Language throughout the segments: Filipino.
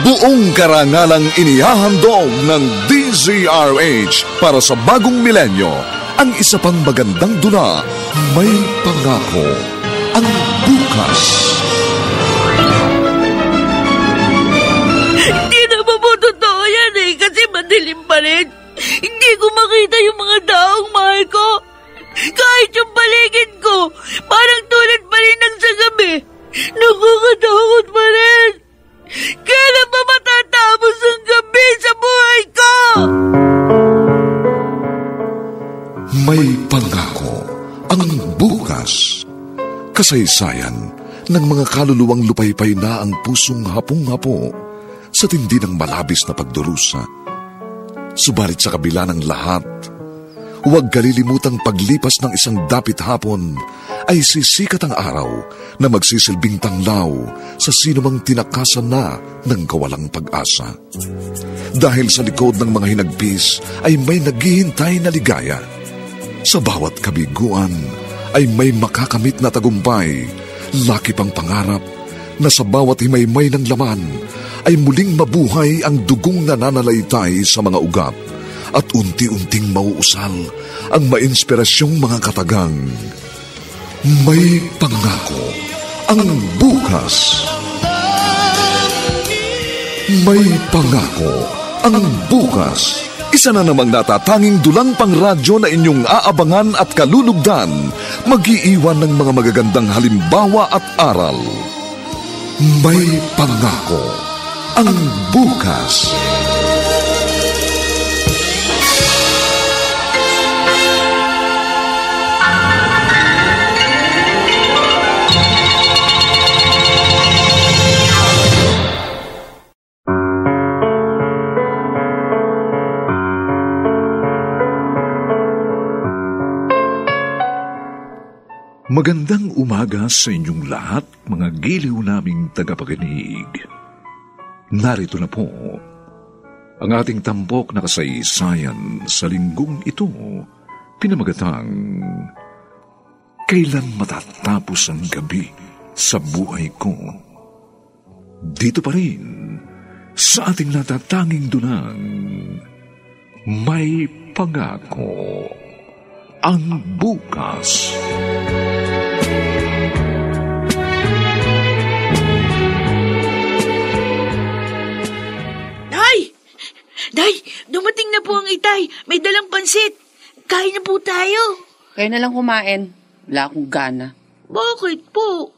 Buong karangalang inihahandog ng DZRH para sa bagong milenyo. Ang isa pang magandang dula, May Pangako, ang bukas. Hindi naman po totoo yan kasi madilim pa rin. Hindi ko makita yung mga taong mahal ko. Kahit yung paligid ko, parang tulad pa rin ng sa gabi. Nakakatakot pa rin. Kailan pa matatapos ang gabi sa buhay ko? May Pangako, ang bukas. Kasaysayan ng mga kaluluwang lupaypay na ang pusong hapong-hapo sa tindi ng malabis na pagdurusa. Subalit sa kabila ng lahat, huwag kalilimutang paglipas ng isang dapit hapon ay sisikat ang araw na magsisilbing tanglaw sa sinumang tinakasan na ng kawalang pag-asa. Dahil sa likod ng mga hinagpis ay may naghihintay na ligaya. Sa bawat kabiguan ay may makakamit na tagumpay, laki pang pangarap na sa bawat himaymay ng laman ay muling mabuhay ang dugong nananalaytay sa mga ugat at unti-unting mauusal ang mainspirasyong mga katagang. May Pangako, ang bukas. May Pangako, ang bukas. Isa na namang natatanging dulang pangradyo na inyong aabangan at kalulugdan, mag-iiwan ng mga magagandang halimbawa at aral. May Pangako, ang bukas. Magandang umaga sa inyong lahat, mga giliw naming tagapakinig. Narito na po ang ating tampok na kasaysayan sa linggong ito, pinamagatang Kailan Matatapos ang Gabi sa Buhay Ko. Dito pa rin sa ating natatanging dunang May Pangako, ang bukas. Day, dumating na po ang itay. May dalang pansit. Kain na po tayo. Kayo na lang kumain. Wala akong gana. Bakit po?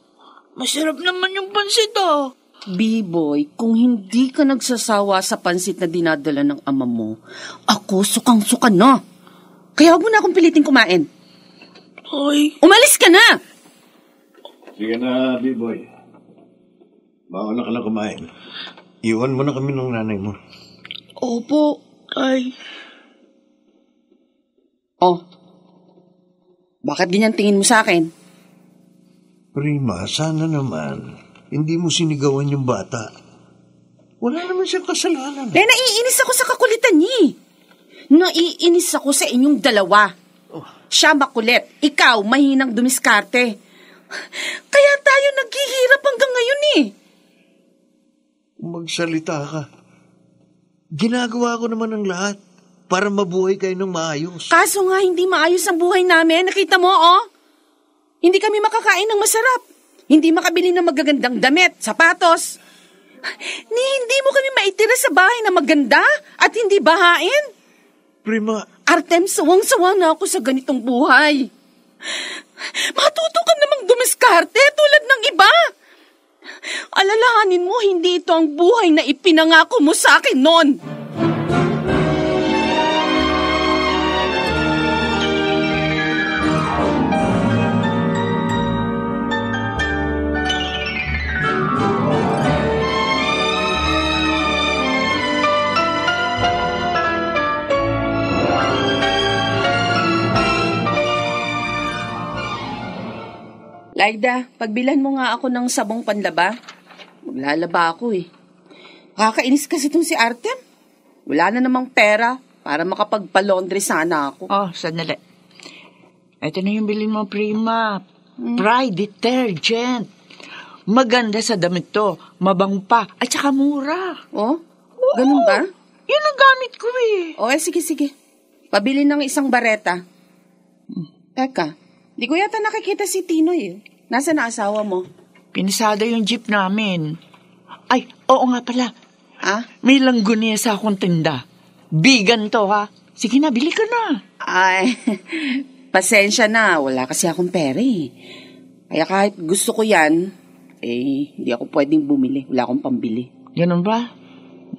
Masarap naman yung pansit B-boy, kung hindi ka nagsasawa sa pansit na dinadala ng ama mo, ako sukang-suka na. Kaya huwag mo na akong piliting kumain. Ay. Umalis ka na! Sige na, B-boy. Baon na ka na kumain. Iwan mo na kami ng nanay mo. Opo, ay. Oh, bakit ganyan tingin mo sa akin? Prima, sana naman hindi mo sinigawan yung bata. Wala naman siyang kasalanan. Naiinis ako sa kakulitan niya. Naiinis ako sa inyong dalawa. Siya makulit, ikaw mahinang dumiskarte. Kaya tayo naghihirap hanggang ngayon Magsalita ka. Ginagawa ko naman ang lahat para mabuhay kayo ng maayos. Kaso nga hindi maayos ang buhay namin. Nakita mo, Hindi kami makakain ng masarap. Hindi makabili ng magagandang damit, sapatos. Hindi mo kami maitira sa bahay na maganda at hindi bahain. Prima. Artem, sawang-sawa na ako sa ganitong buhay. Matuto ka namang dumiskarte tulad ng iba. Alalahanin mo, hindi ito ang buhay na ipinangako mo sa akin noon. Laida, pagbilan mo nga ako ng sabong panlaba. Maglalaba ako Kakainis kasi itong si Artem. Wala na namang pera para makapagpa-laundry sana ako. Oh, sandali. Ito na yung bilhin mo, Prima. Pride detergent. Maganda sa damit to, mabang pa, at saka mura. Oh? Ganun ba? Yan ang gamit ko eh. O, sige. Pabili ng isang bareta. Teka, di ko yata nakikita si Tinoy eh. Nasaan na asawa mo? Pinisada yung jeep namin. Ay, oo nga pala. Ah? May langgunesa akong tinda. Bigan to ha. Sige na, bili ka na. Ay, pasensya na. Wala kasi akong pera eh. Kaya kahit gusto ko yan, hindi ako pwedeng bumili. Wala akong pambili. Ganun ba?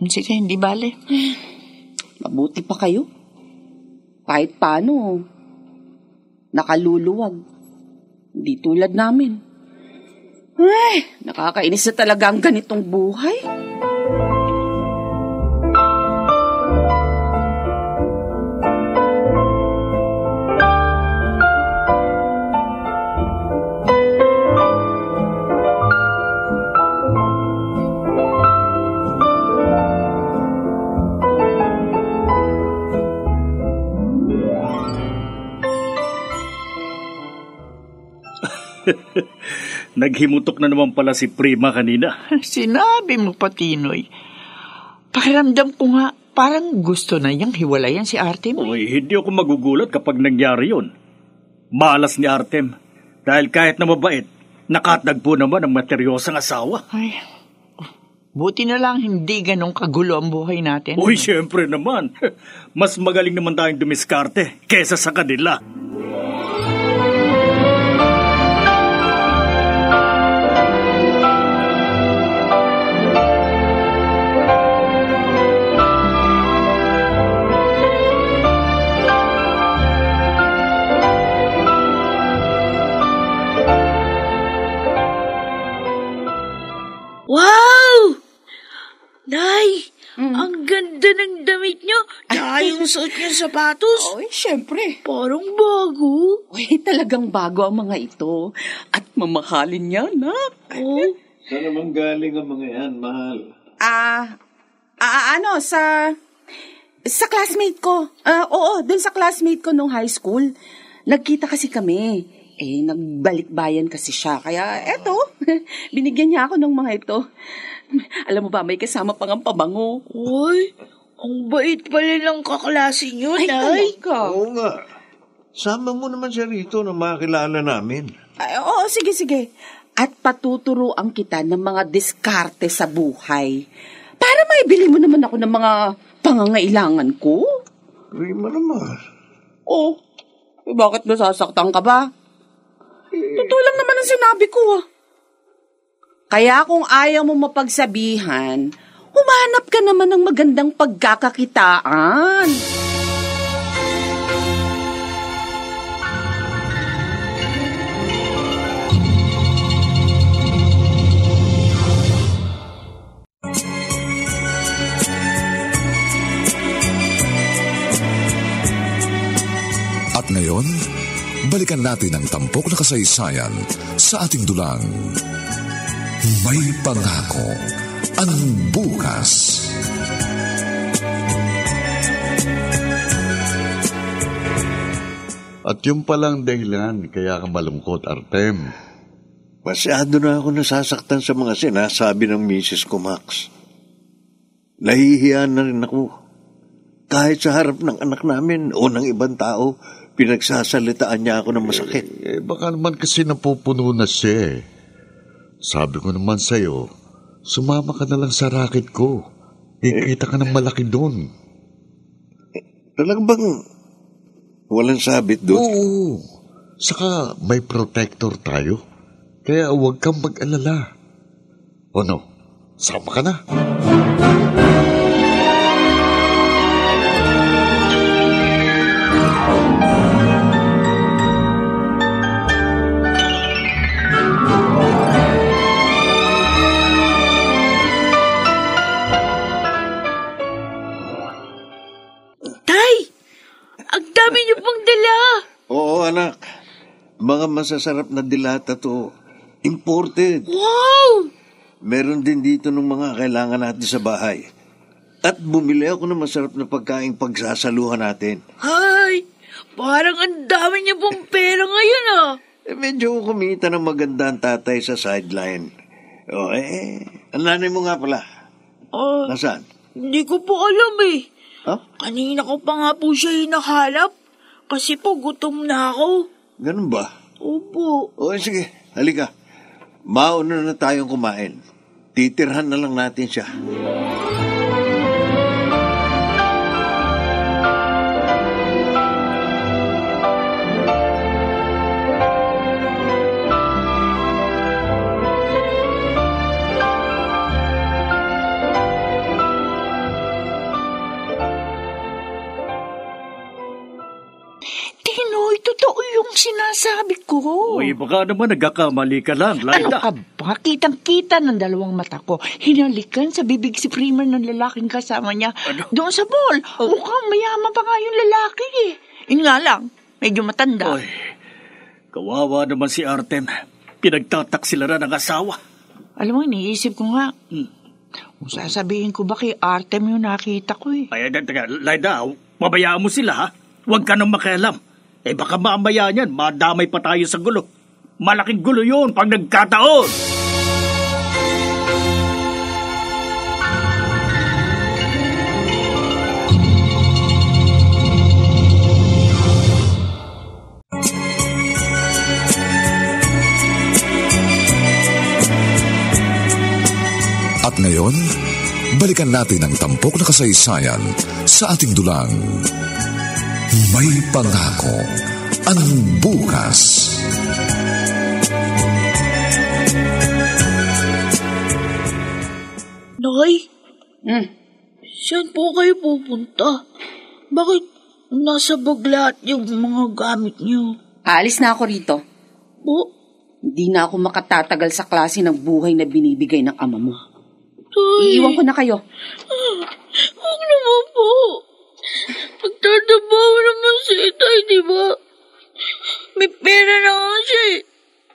Sige, hindi bale. Mabuti pa kayo. Kahit paano, nakaluluwag. Hindi tulad namin. Ay, nakakainis na talaga ang ganitong buhay. Naghimutok na naman pala si Prima kanina. Sinabi mo pa, Tinoy. Pakiramdam ko nga, parang gusto na niyang hiwalayan si Artem. Uy, hindi ako magugulat kapag nangyari yun. Malas ni Artem. Dahil kahit na mabait, nakatagpo naman ang materyosang asawa. Ay, buti na lang hindi ganong kagulo ang buhay natin. Uy, syempre naman. Mas magaling naman tayong dumiskarte kesa sa kanila. Wow! Nay, ang ganda ng damit niyo. Tsaka yung suot niyo sapatos. Oy, syempre. Parang bago. Uy, talagang bago ang mga ito. At mamahalin niya, nak. Oh. Saan naman galing ang mga yan, mahal? Sa classmate ko. Oo, dun sa classmate ko nung high school. Nagkita kasi kami. Nagbalik-bayan kasi siya. Kaya eto, binigyan niya ako ng mga ito. Alam mo ba, may kasama pang ang pabango. Uy, ang bait pala ng kaklase niyo, Ay, Nay. talaga. Oo nga. Sama mo naman siya rito na makilala namin. Oo, sige. At patuturuan kita ng mga diskarte sa buhay. Para maibili mo naman ako ng mga pangangailangan ko. Prima naman. Oh, bakit nasasaktan ka ba? Totoo lang naman ang sinabi ko Kaya kung ayaw mo mapagsabihan, humanap ka naman ng magandang pagkakakitaan. At ngayon, balikan natin ang tampok na kasaysayan sa ating dulang. May pangako ang bukas. At yung palang dahilan kaya ka malungkot, Artem. Masyado na ako nasasaktan sa mga sinasabi ng misis ko, Max. Nahihiya na rin ako. Kahit sa harap ng anak namin o ng ibang tao, pinagsasalitaan niya ako ng masakit. Baka naman kasi napupuno na siya. Sabi ko naman sa'yo, sumama ka na lang sa racket ko. Kikita ka ng malaki doon. Talagang bang walang sabit doon? Oo. Saka may protector tayo. Kaya huwag kang mag-alala. O no, sama ka na. Anak, mga masasarap na dilata to. Imported. Wow! Meron din dito ng mga kailangan natin sa bahay. At bumili ako ng masarap na pagkaing pagsasaluhan natin. Ay, parang ang dami niya pong pera ngayon Medyo kumita ng maganda ang tatay sa sideline. Ang nanay mo nga pala. Nasaan? Hindi ko po alam eh. Huh? Kanina ko pa nga po siya hinahanap. Kasi po gutom na ako. Ganun ba? Opo. Sige, halika. Mauna na tayong kumain. Titirhan na lang natin siya. Totoo yung sinasabi ko. Uy, baka naman nagkakamali ka lang, Laida. Ano ka ba? Kitang-kita ng dalawang mata ko. Hinalikan sa bibig si Primer ng lalaking kasama niya. Ano? Doon sa mall. Mukhang mayaman pa nga yung lalaki eh. Yun nga lang, medyo matanda. Uy, kawawa naman si Artem. Pinagtatak sila na ng asawa. Alam mo, iniisip ko nga. Kung sasabihin ko ba kay Artem yung nakita ko eh. Ay, Laida, pabayaan mo sila, ha? Huwag ka nang makialam. Baka mamaya niyan, madamay pa tayo sa gulo. Malaking gulo yun pag nagkataon. At ngayon, balikan natin ang tampok na kasaysayan sa ating dulang. May pangako ang bukas. Nay? Saan po kayo pupunta? Bakit nasa bag lahat yung mga gamit niyo? Aalis na ako rito. Po? Hindi na ako makatatagal sa klase ng buhay na binibigay ng ama mo. Tay. Iiwan ko na kayo. Huwag naman po. Magtatrabaho naman si Itay, di ba? May pera na nga siya eh.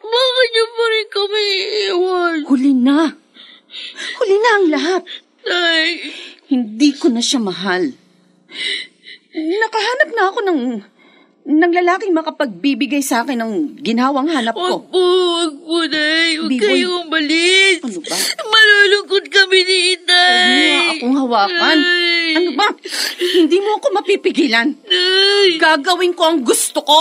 Bakit niyo pa rin kami iiwan? Huli na. Huli na ang lahat. Tay. Hindi ko na siya mahal. Nakahanap na ako ng lalaking makapagbibigay sa akin ng ginhawang hanap ko. Wag po, Nay. Huwag Biboy. kayong umalis. Ano ba? Malulungkot kami ni Itay. Huwag mo nga akong hawakan. Nay. Ano ba? Hindi mo ako mapipigilan. Nay. Gagawin ko ang gusto ko.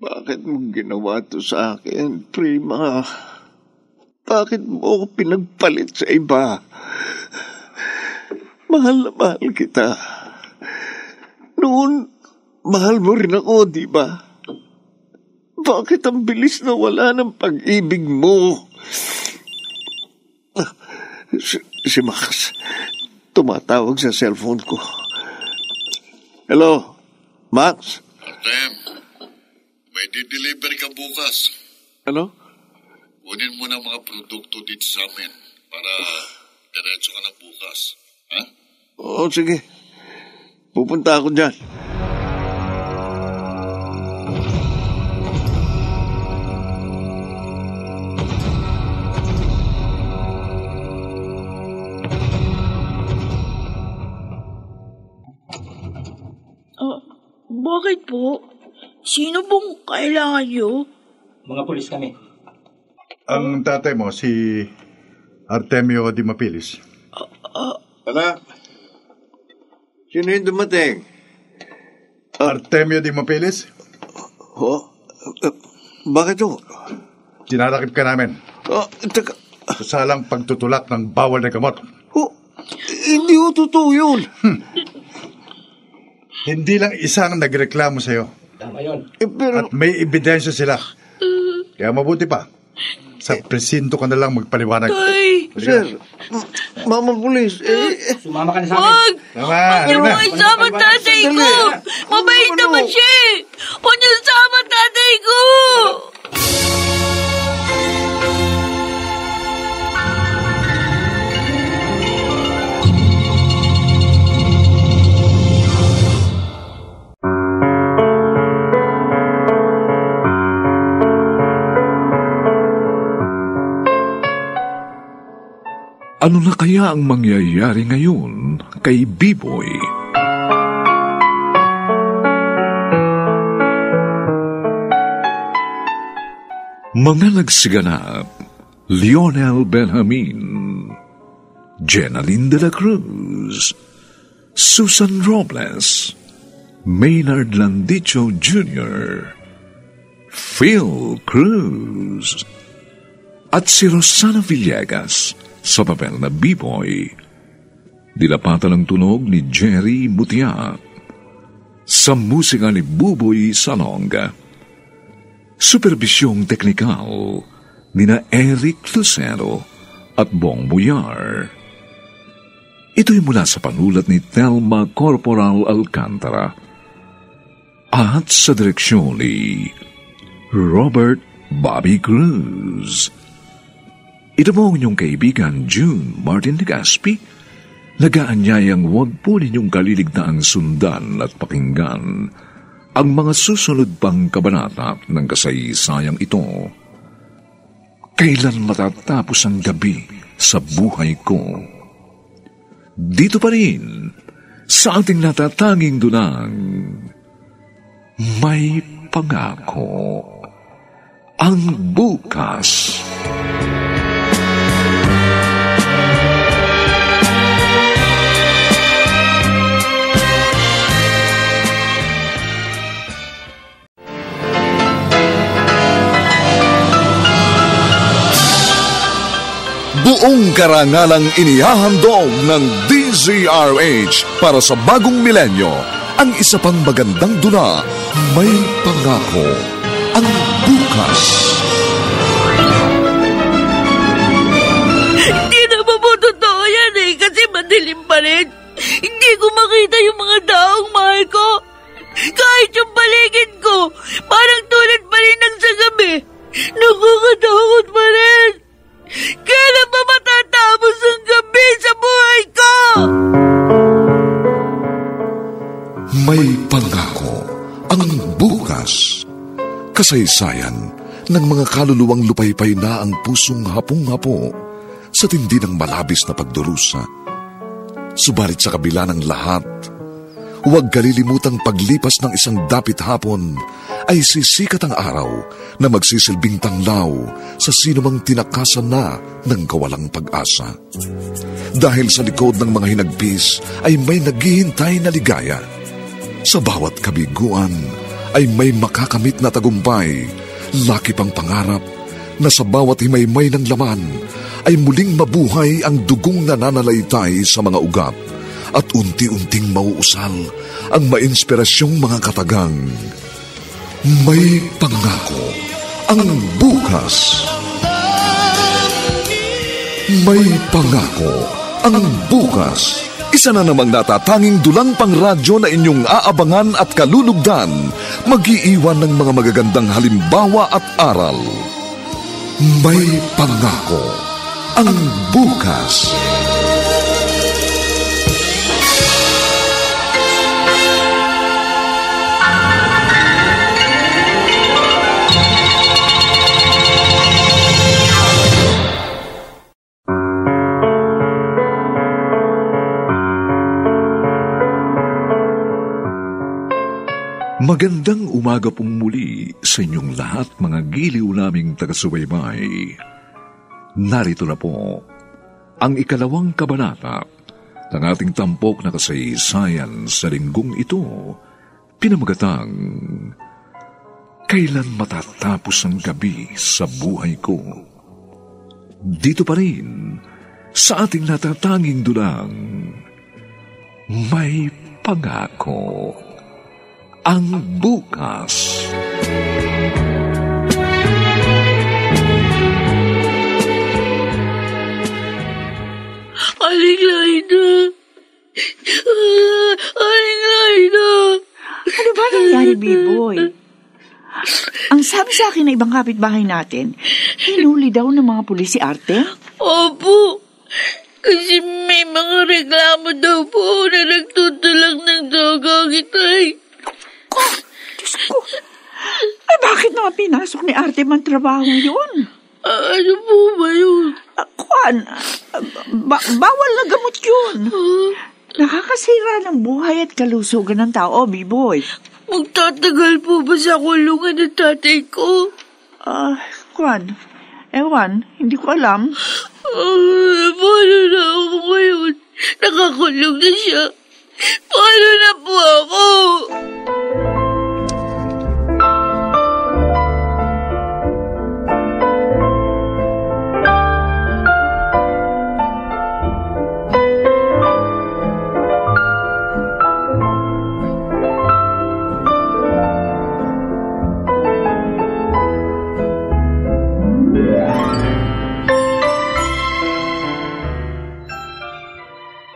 Bakit mo ginawa to sa akin, Prima? Bakit mo ako pinagpalit sa iba? Mahal na mahal kita. Noon, mahal mo rin ako, di ba? Bakit ang bilis na wala ng pag-ibig mo? Si Max, tumatawag sa cellphone ko. Hello, Max? Artem, may di-deliver ka bukas. Ano? Kunin mo na mga produkto dito sa amin para diretso ka na bukas. Ha? Oo, sige. Pupunta ako dyan. Bakit po? Sino pong kailangan nyo? Mga pulis kami. Ang tatay mo, si Artemio Di Mapilis. Anak, sino yung dumating? Artemio Di Mapilis? Bakit ho? Tinarakip ka namin. Teka. Sa salang pagtutulak ng bawal na gamot. Hindi ho totoo yun. Hindi lang isang nagreklamo sa'yo. Tama yun. Pero, At may ebidensya sila. Kaya mabuti pa. Sa presinto ka na lang magpaliwanag. Tay! sir, Mama Pulis, Sumama ka na sa amin. Wag! Tama, Huwag niyo halika mo na. isama tatay ko! Mabait naman siya eh! O niyo sama tatay ko! Ano na kaya ang mangyayari ngayon kay Biboy? Mga nagsiganap: Lionel Benjamin, Jenaline de la Cruz, Susan Robles, Maynard Landicho Jr., Phil Cruz, at si Rosana Villegas sa papel na B-Boy. Dilapatan ang tunog ni Jerry Mutia. Sa musika ni Buboy Salonga. Superbisyong teknikal ni na Eric Lucero at Bong Buyar. Ito'y mula sa panulat ni Thelma Corporal Alcantara at sa direksyon ni Robert Bobby Cruz. Ito po ang inyong kaibigan June Martin Legaspi, nagaanyayang huwag po ninyong kaliligtaang sundan at pakinggan ang mga susunod pang kabanata ng kasaysayang ito. Kailan matatapos ang gabi sa buhay ko? Dito pa rin, sa ating natatanging dunang, may pangako ang bukas. Buong karangalang inihahandog ng DZRH para sa bagong milenyo, ang isa pang magandang dula, may pangako ang bukas. Hindi naman po totoo yan kasi madilim pa rin. Hindi ko makita yung mga taong mahal ko. Kahit yung paligid ko, parang tulad pa rin ng sa gabi. Nakakatakot pa rin. Kailan ba matatapos ang gabi sa buhay ko? May pangako ang bukas. Kasaysayan ng mga kaluluwang lupaypay na ang pusong hapong-hapo sa tindi ng malabis na pagdurusa. Subalit sa kabila ng lahat, huwag kalilimutang paglipas ng isang dapit hapon ay sisikat ang araw na magsisilbing tanglaw sa sinumang tinakasan na ng kawalang pag-asa. Dahil sa likod ng mga hinagpis ay may naghihintay na ligaya. Sa bawat kabiguan ay may makakamit na tagumpay, laki pang pangarap na sa bawat himaymay ng laman ay muling mabuhay ang dugong nananalaytay sa mga ugat at unti-unting mauusal ang mainspirasyong mga katagang. May pangako ang bukas. May pangako ang bukas. Isa na namang natatanging dulang pangradyo na inyong aabangan at kalulugdan, mag-iiwan ng mga magagandang halimbawa at aral. May pangako ang bukas. Magandang umaga pong muli sa inyong lahat, mga giliw naming taga-subaybay. Narito na po ang ikalawang kabanata ng ating tampok na kasaysayan sa linggong ito, pinamagatang Kailan matatapos ang gabi sa buhay ko? Dito pa rin sa ating natatanging dulang, may pangako ang bukas. Aling Laina! Aling Laina! Ano ba nangyari, B-Boy? Ang sabi sa akin ng ibang kapitbahay natin, hinuli daw ng mga pulis si Artem? Opo. Kasi may mga reklamo daw po na nagtutulak ng droga ang itay. Diyos ko. Ay, bakit naman pinasok ni Artem ang trabaho yun? Ano po ba yun? Kwan, bawal na gamot yun. Nakakasira ng buhay at kalusugan ng tao, B-boy. Magtatagal po ba sa kulungan ng tatay ko? Kwan, ewan, hindi ko alam. Paano na ako ngayon? Nakakulong na siya. Paano na po ako?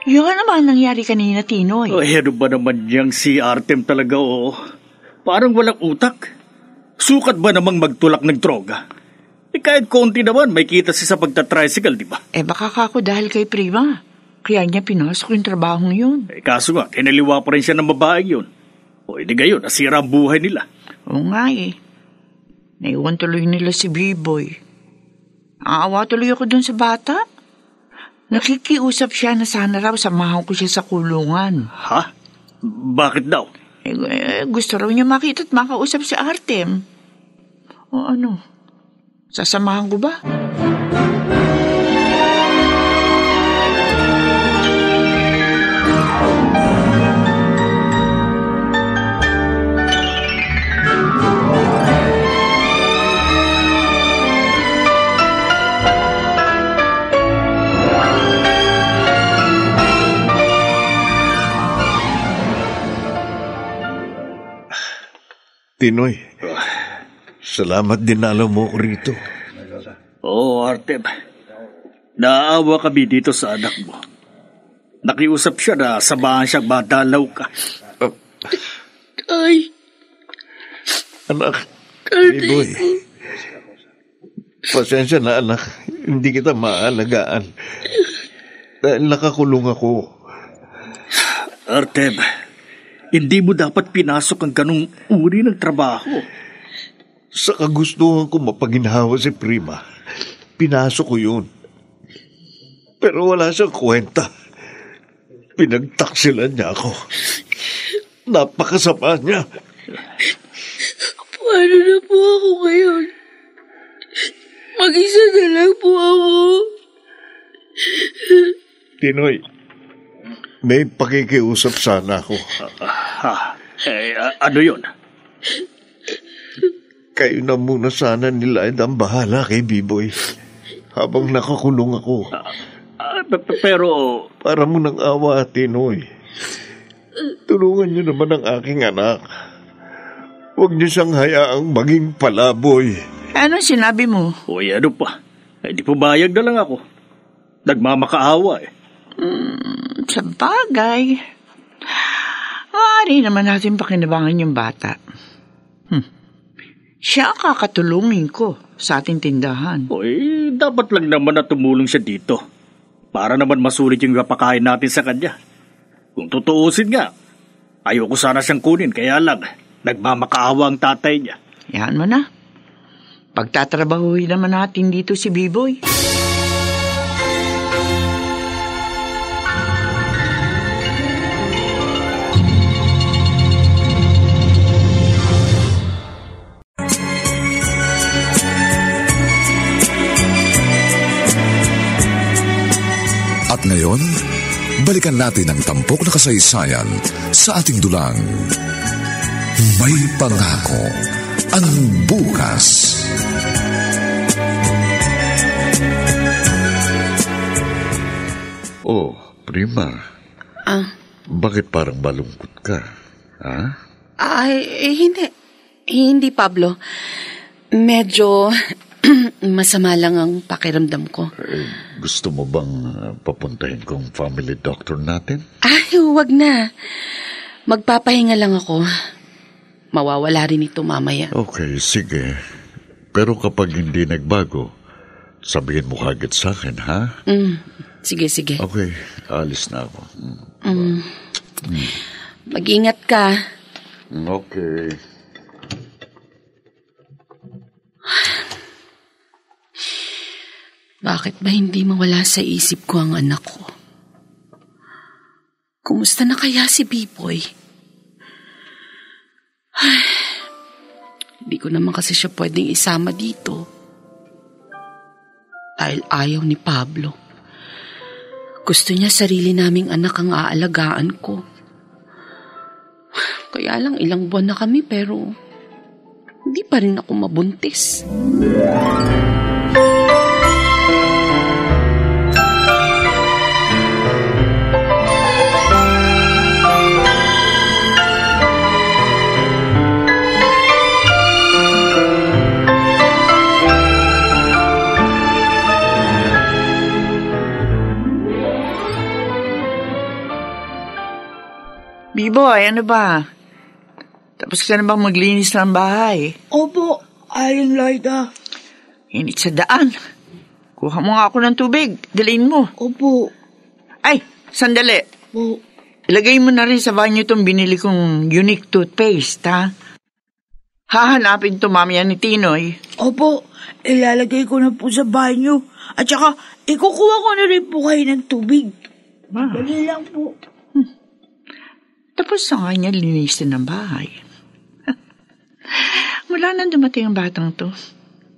Yun naman nangyari kanina, Tinoy. Ano ba naman niyang si Artem talaga, oo? Parang walang utak. Sukat ba namang magtulak ng droga? Kahit konti naman, may kita siya sa pagtatricycle, di ba? Baka kako dahil kay Prima. Kaya niya pinasok yung trabahong yun. Kaso nga, kinaliwa pa rin siya ng babaeng yun. Di gayon, nasira ang buhay nila. Oo nga Naiwan tuloy nila si B-boy. Aawa tuloy ako dun sa bata. Nakikiusap siya na sana raw samahan ko siya sa kulungan. Ha? Bakit daw? Gusto raw niya makita at makausap si Artem. O ano? Sasamahan ko ba? Tinoy, salamat din na alam mo ko rito. Oo, Artem. Naawa kami dito sa anak mo. Nakiusap siya na samahan siyang madalaw ka. Ay. Anak, B-boy. Pasensya na, anak. Hindi kita maalagaan. Dahil nakakulong ako. Artem, hindi mo dapat pinasok ang ganung uri ng trabaho. Sa kagustuhan ko mapaginhawa si Prima, pinasok ko yun. Pero wala siyang kwenta. Pinagtaksilan niya ako. Napakasama niya. Paano na po ako ngayon? Mag-isa na lang po ako. Tinoy, may pakikiusap sana ako. Ano yun? Kayo na muna sana nila ang bahala kay B-boy habang nakakulong ako. Pero para mo ng awa, Tinoy. Tulungan niyo naman ang aking anak. Huwag niyo siyang hayaang maging palaboy. Ano sinabi mo? Ano pa? Di pumayag na lang ako. Nagmamakaawa Sa bagay. Maaari naman natin pakinabangan yung bata. Siya ang kakatulungin ko sa ating tindahan. Dapat lang naman na tumulong siya dito. Para naman masulit yung napakain natin sa kanya. Kung tutuusin nga, ayoko sana siyang kunin, kaya lang, nagmamakaawa ang tatay niya. Yan mo na. Pagtatrabahuhin naman natin dito si B-boy. At ngayon, balikan natin ang tampok na kasaysayan sa ating dulang. May pangako ang bukas. Oh, Prima. Bakit parang malungkot ka? Ha? Hindi. Hindi, Pablo. Medyo masama lang ang pakiramdam ko. Gusto mo bang papuntahin kong family doctor natin? Huwag na. Magpapahinga lang ako. Mawawala rin ito mamaya. Okay, sige. Pero kapag hindi nagbago, sabihin mo kagad sa akin, ha? Sige. Okay, alis na ako. Mag-ingat ka. Okay. Bakit ba hindi mawala sa isip ko ang anak ko? Kumusta na kaya si Biboy? Hindi ko naman kasi siya pwedeng isama dito. Dahil ayaw ni Pablo. Gusto niya sarili naming anak ang aalagaan ko. Kaya lang ilang buwan na kami pero hindi pa rin ako mabuntis. Biboy, ano ba? Tapos ka na bang maglinis ng bahay? Opo, Aling Lyda. Init sa daan. Kuha mo nga ako ng tubig. Dalhin mo. Opo. Ay, sandali. Opo. Ilagay mo na rin sa banyo itong binili kong unique toothpaste, ha? Hahanapin to mamaya ni Tinoy. Opo, ilalagay ko na po sa banyo. At saka, ikukuha ko na rin po kayo ng tubig. Dali lang po. Tapos na nga niya linisin ng bahay. Mula nang dumating ang batang to,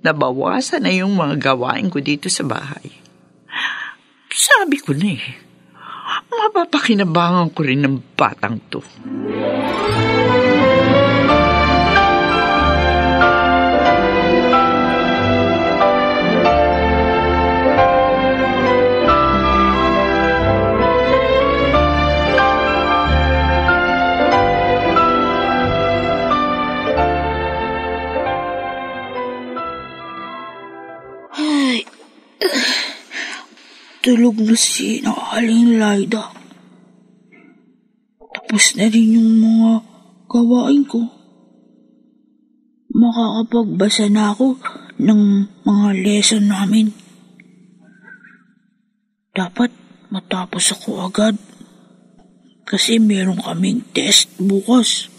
nabawasan na yung mga gawain ko dito sa bahay. Sabi ko na mapapakinabangan ko rin ng batang to. Tulog na si Aling Lyda. Tapos na rin yung mga gawain ko. Makakapagbasa na ako ng mga lesson namin. Dapat matapos ako agad. Kasi meron kaming test bukas.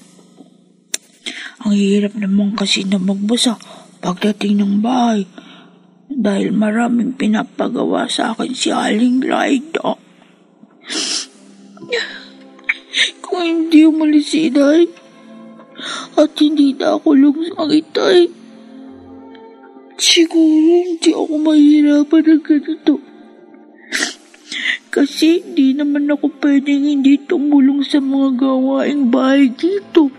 Ang hirap naman kasi na magbasa pagdating ng bahay. Dahil maraming pinapagawa sa akin si Aling Lyda. Kung hindi umalis si Inay at hindi na ako lungsang itay, siguro hindi ako mahirapan ng ganito. Kasi hindi naman ako pwedeng hindi tumulong sa mga gawaing bahay dito.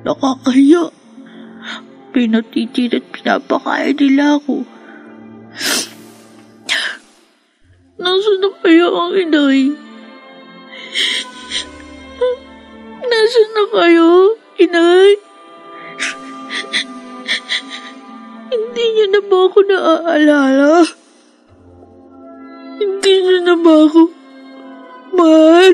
Nakakahiya. Pinatitin at pinapakain nila ako. Nasaan na kaya ang Inay? Nasaan na kayo, Inay? Hindi niyo na ba ako naaalala? Hindi niyo na ba ako mahal?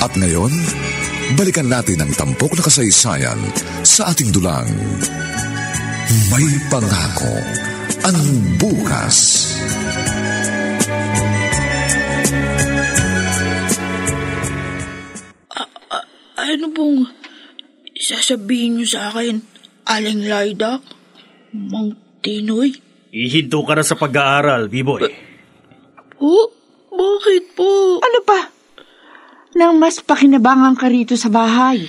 At ngayon, balikan natin ang tampok na kasaysayan sa ating dulang. May pangako ang bukas. Ano pong sasabihin niyo sa akin, Aling Lyda? Mang Tinoy? Ihinto ka na sa pag-aaral, Biboy. Po? Bakit po? Ano pa? Nang mas pakinabangan ka rito sa bahay.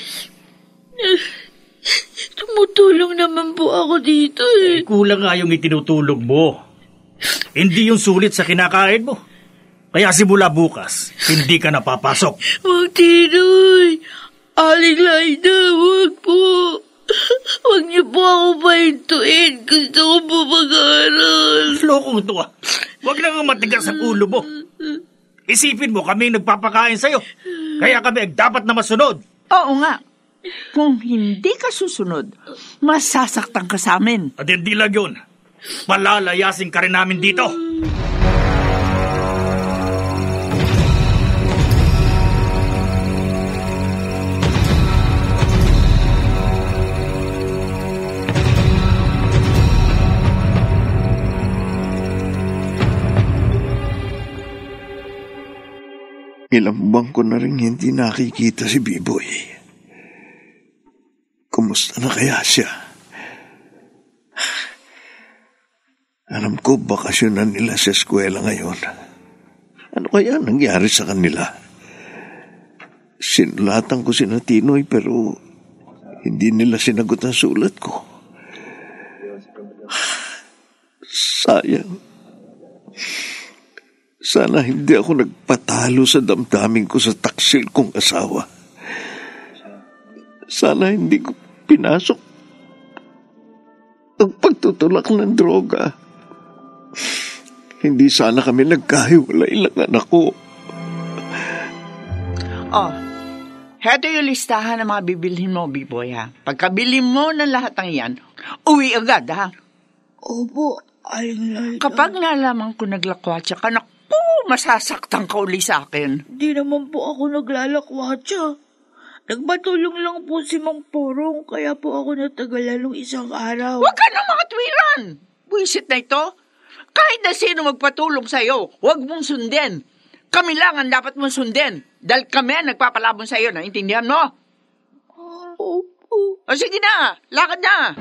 Tumutulong naman po ako dito Kulang nga yung itinutulog mo. Hindi yung sulit sa kinakain mo. Kaya simula bukas, hindi ka napapasok. Mang Tinoy! Aling Lyda, wag po. Wag niyo po ako pahintuin. Gusto ko po mag-aaral. Lokong to ah. Wag lang ang matigas sa ulo mo. Isipin mo kami nagpapakain sa'yo. Kaya kami dapat na masunod. Oo nga. Kung hindi ka susunod, masasaktan ka sa amin. At hindi lang yun. Palalayasin ka rin namin dito. Ilang buwan ko na rin hindi nakikita si Biboy. Kumusta na kaya siya? Alam ko bakasyonan nila sa eskwela ngayon. Ano kaya nangyari sa kanila? Sinulatan ko sina Tinoy pero hindi nila sinagot ang sulat ko. Sayang. Sana hindi ako nagpatalo sa damdamin ko sa taksil kong asawa. Sana hindi ko pinasok ang pagtutulak ng droga. Hindi sana kami nagkahiwalay lang anak ko. Oh, heto yung listahan ng mga bibilhin mo, Biboy, ha? Pagkabili mo ng lahat ng iyan, uwi agad, ha? Opo, Aling Layda. Kapag nalaman ko naglakwatsa ka, naku, masasaktan ka uli sa akin. Di naman po ako naglalakwatsa. Nagbatulong lang po si Mang Porong, kaya po ako natagalan ng isang araw. Huwag ka nang makatwiran! Buisit na ito. Kahit na sino magpatulong sa'yo, huwag mong sundin. Kami lang ang dapat mong sundin. Dahil kami ang nagpapalabon sa'yo. Naintindihan mo? Opo. O sige na, lakad na.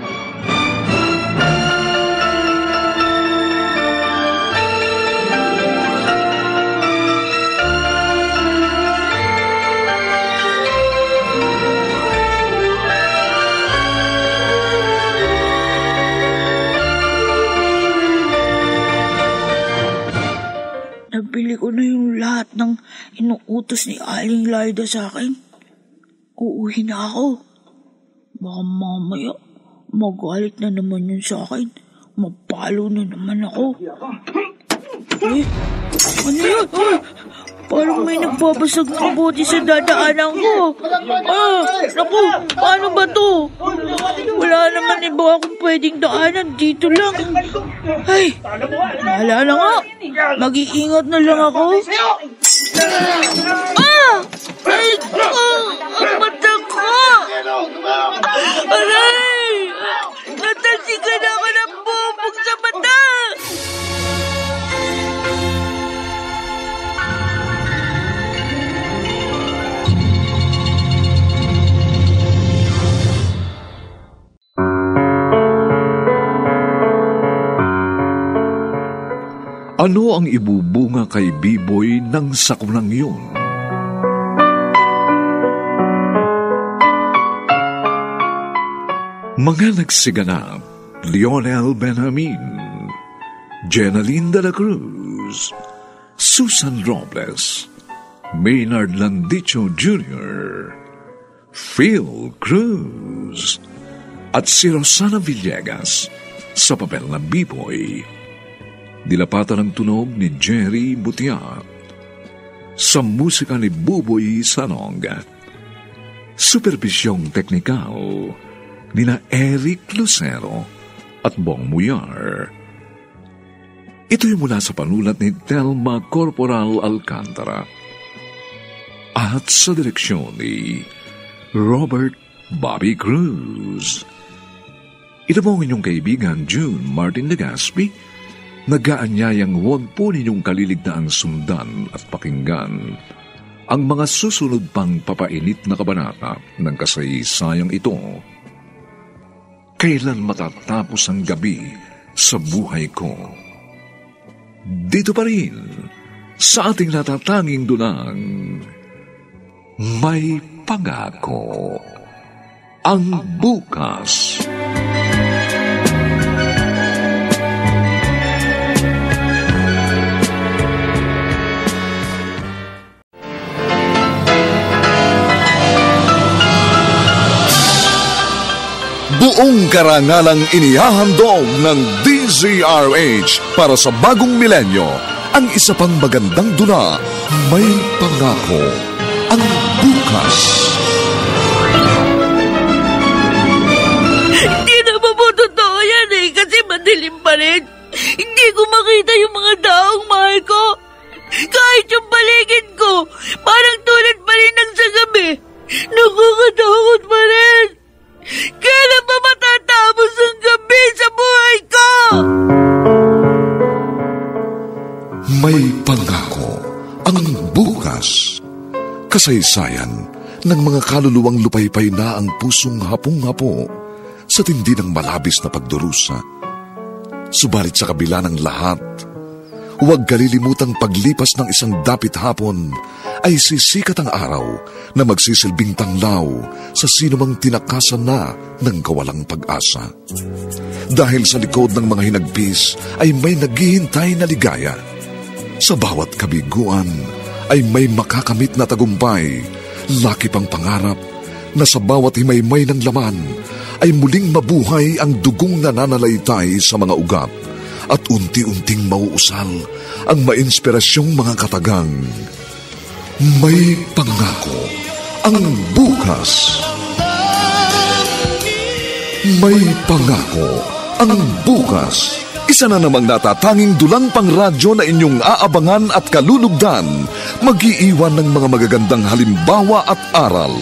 Nabili ko na yung lahat ng inuutos ni Aling Layda sa akin. Uuwi na ako. Baka mamaya magalit na naman yun sa akin. Mapalo na naman ako. Ano yun? Parang may nagbabasag ng bote sa dadaanan ko. Naku, paano ba to? Wala naman iba akong pwedeng daanan. Dito lang. Ay, naalala nga. Mag-iingat na lang ako. Ay, ang mata ko. Aray! Natasikan ako ng bubog sa mata. Ano ang ibubunga kay Biboy ng sakunang yun? Mga nagsiganap, Lionel Benjamin, Jenaline de la Cruz, Susan Robles, Maynard Landicho Jr., Phil Cruz, at si Rosana Villegas sa papel na Biboy. Dilapatan ng tunog ni Jerry Butiat. Sa musika ni Buboy Sanong. Supervisyong teknikal nina Eric Lucero at Bong Muyar. Ito'y mula sa panulat ni Telma Corporal Alcantara at sa direksyon ni Robert Bobby Cruz. Ito po ang inyong kaibigan June Martin Legaspi, nag-aanyayang huwag po ninyong kaliligtaang sundan at pakinggan ang mga susunod pang papainit na kabanata ng kasaysayang ito. Kailan matatapos ang gabi sa buhay ko? Dito pa rin, sa ating natatanging dunang, may pangako ang bukas. Buong karangalang inihahandog ng DZRH para sa bagong milenyo, ang isa pang magandang dula, may pangako ang bukas. Kasaysayan ng mga kaluluwang lupaypay na ang pusong hapong-hapo sa tindi ng malabis na pagdurusa. Subalit sa kabila ng lahat, huwag kalilimutang paglipas ng isang dapit hapon ay sisikat ang araw na magsisilbing tanglaw sa sinumang tinakasan na ng kawalang pag-asa. Dahil sa likod ng mga hinagpis ay may naghihintay na ligaya. Sa bawat kabiguan ay may makakamit na tagumpay, laki pang pangarap na sa bawat himaymay ng laman ay muling mabuhay ang dugong nananalaytay sa mga ugat at unti-unting mauusal ang mainspirasyong mga katagang. May pangako ang bukas. May pangako ang bukas. Isa na namang natatanging dulang pangradyo na inyong aabangan at kalulugdan, mag-iiwan ng mga magagandang halimbawa at aral.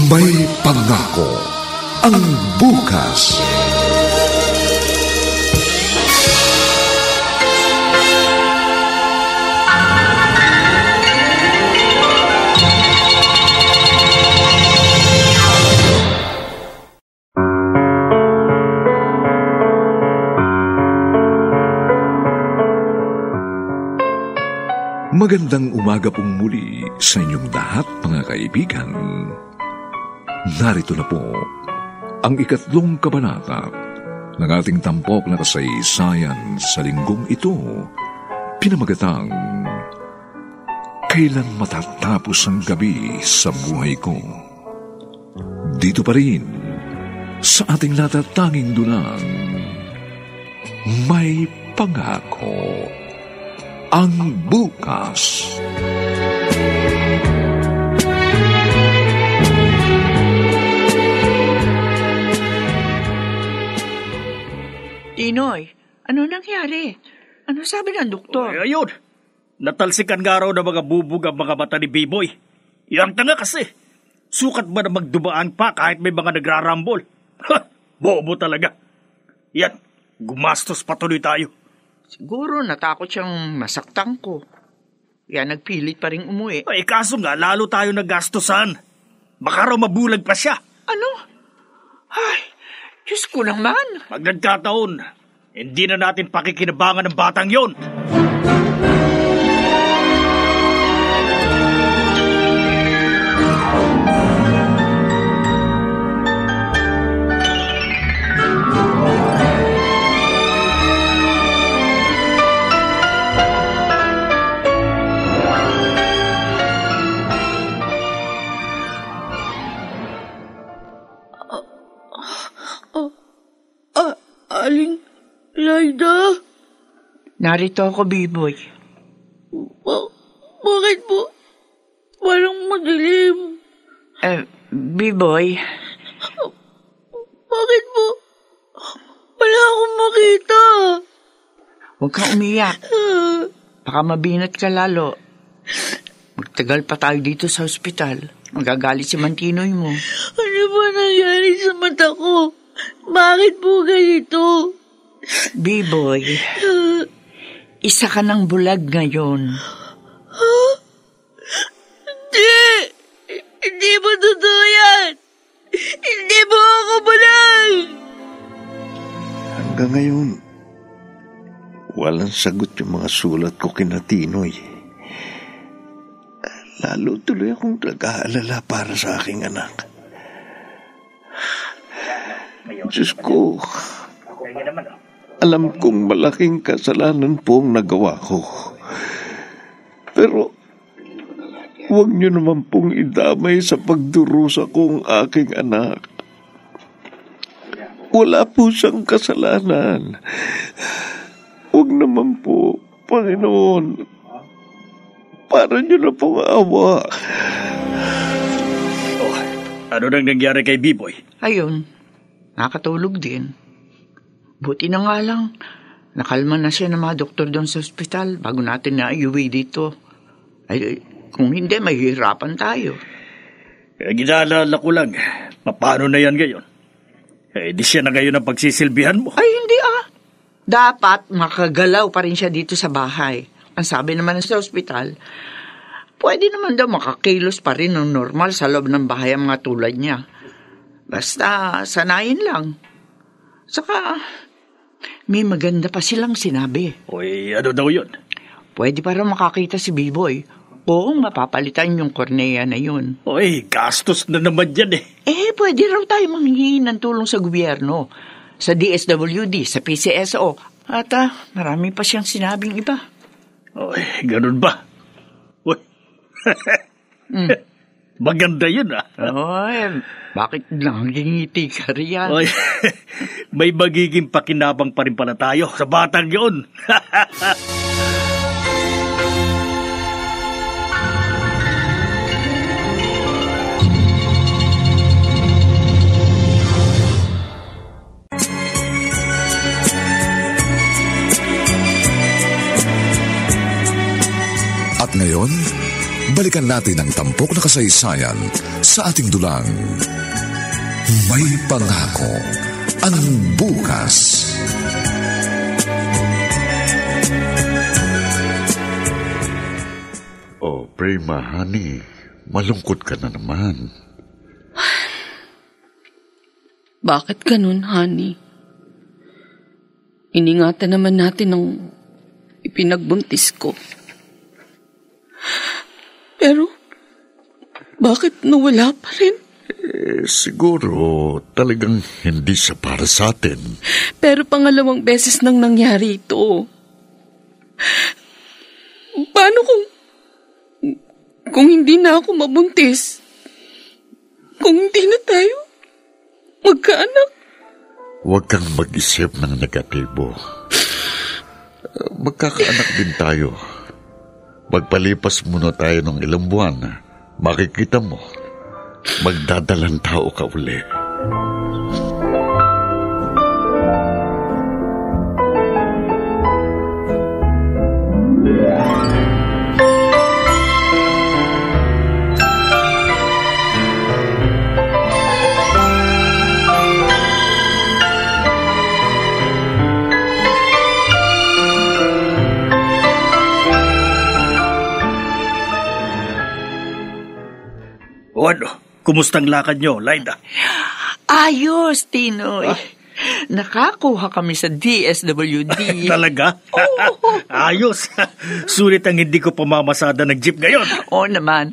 May pangako ang bukas. Magandang umaga pong muli sa inyong lahat, mga kaibigan. Narito na po ang 3 kabanata ng ating tampok na kasaysayan sa linggong ito, pinamagatang Kailan Matatapos ang Gabi sa Buhay Ko. Dito pa rin sa ating natatanging dunang May Pangako ang bukas. Tinoy, ano nangyari? Ano sabi ng doktor? Ay, ayun, natalsikan nga raw ng mga bubog ang mga mata ni Biboy. Yang tanga kasi. Sukat ba na magdubaan pa kahit may mga nagrarambol? Ha! Bobo talaga. Yan, gumastos patuloy tayo. Siguro natakot siyang masaktan ko. Kaya nagpilit pa rin umuwi. Ay, kaso nga, lalo tayo naggastosan. Baka raw mabulag pa siya. Ano? Ay, Diyos ko naman. Pag nagkataon, hindi na natin pakikinabangan ng batang yon. Aling Laida? Narito ako, Biboy. Bakit po? Parang madilim. Biboy? Bakit po? Wala akong makita. Huwag kang umiyak. Baka mabinat ka lalo. Magtagal pa tayo dito sa ospital. Magagalit si Mantinoy mo. Ano ba nangyari sa mata ko? Bakit po ganito? Biboy, isa ka ng bulag ngayon. Huh? Hindi mo totoo yan. Hindi mo ako bulag. Hanggang ngayon, walang sagot yung mga sulat ko kina Tinoy. Lalo tuloy akong nag-aalala para sa aking anak. Diyos ko, alam kong malaking kasalanan po ang nagawa ko. Pero, huwag niyo naman pong idamay sa pagdurusa ko ang aking anak. Wala po siyang kasalanan. Huwag naman po, Panginoon. Para niyo na pong awa. Oh, ano nang nangyari kay Biboy? Ayun. Nakatulog din. Buti na nga lang, nakalma na siya ng mga doktor doon sa ospital bago natin na-iuwi dito. Ay, kung hindi, mahihirapan tayo. Ginaalala ko lang, paano na yan ngayon? Di siya na ngayon ang pagsisilbihan mo. Ay, hindi Dapat makagalaw pa rin siya dito sa bahay. Ang sabi naman sa ospital, Pwede naman daw makakilos pa rin ng normal sa loob ng bahay ang mga tulad niya. Basta sanayin lang. Saka, may maganda pa silang sinabi. Uy, ano daw yun? Pwede pa rin makakita si Biboy. Oo, mapapalitan yung kornea na yun. Uy, gastos na naman yan eh. Pwede raw tayo manghingi ng tulong sa gobyerno. Sa DSWD, sa PCSO. At marami pa siyang sinabing iba. Uy, ganun ba? Uy. Maganda yun Oy, bakit nangingiti ka riyan? Uy, may magiging pakinabang pa rin pala tayo sa batang yun. At ngayon, balikan natin ang tampok na kasaysayan sa ating dulang. May pangako ang bukas. Oh, Prima, honey, malungkot ka na naman. Bakit ganun, honey? Iningatan naman natin ang ipinagbuntis ko. Pero, bakit nawala pa rin? Siguro talagang hindi siya para sa atin. Pero pangalawang beses nang nangyari ito. Paano kung hindi na ako mabuntis? Kung hindi na tayo magkaanak? Huwag kang mag-isip ng negatibo. Magkakaanak din tayo. Magpalipas muna tayo ng ilang buwan. Makikita mo, magdadalang tao ka uli. O ano, kumustang lakad nyo, Lyda? Ayos, Tinoy. Nakakuha kami sa DSWD. Talaga? Ayos. Sulit ang hindi ko pamamasada ng jeep ngayon. Oo naman.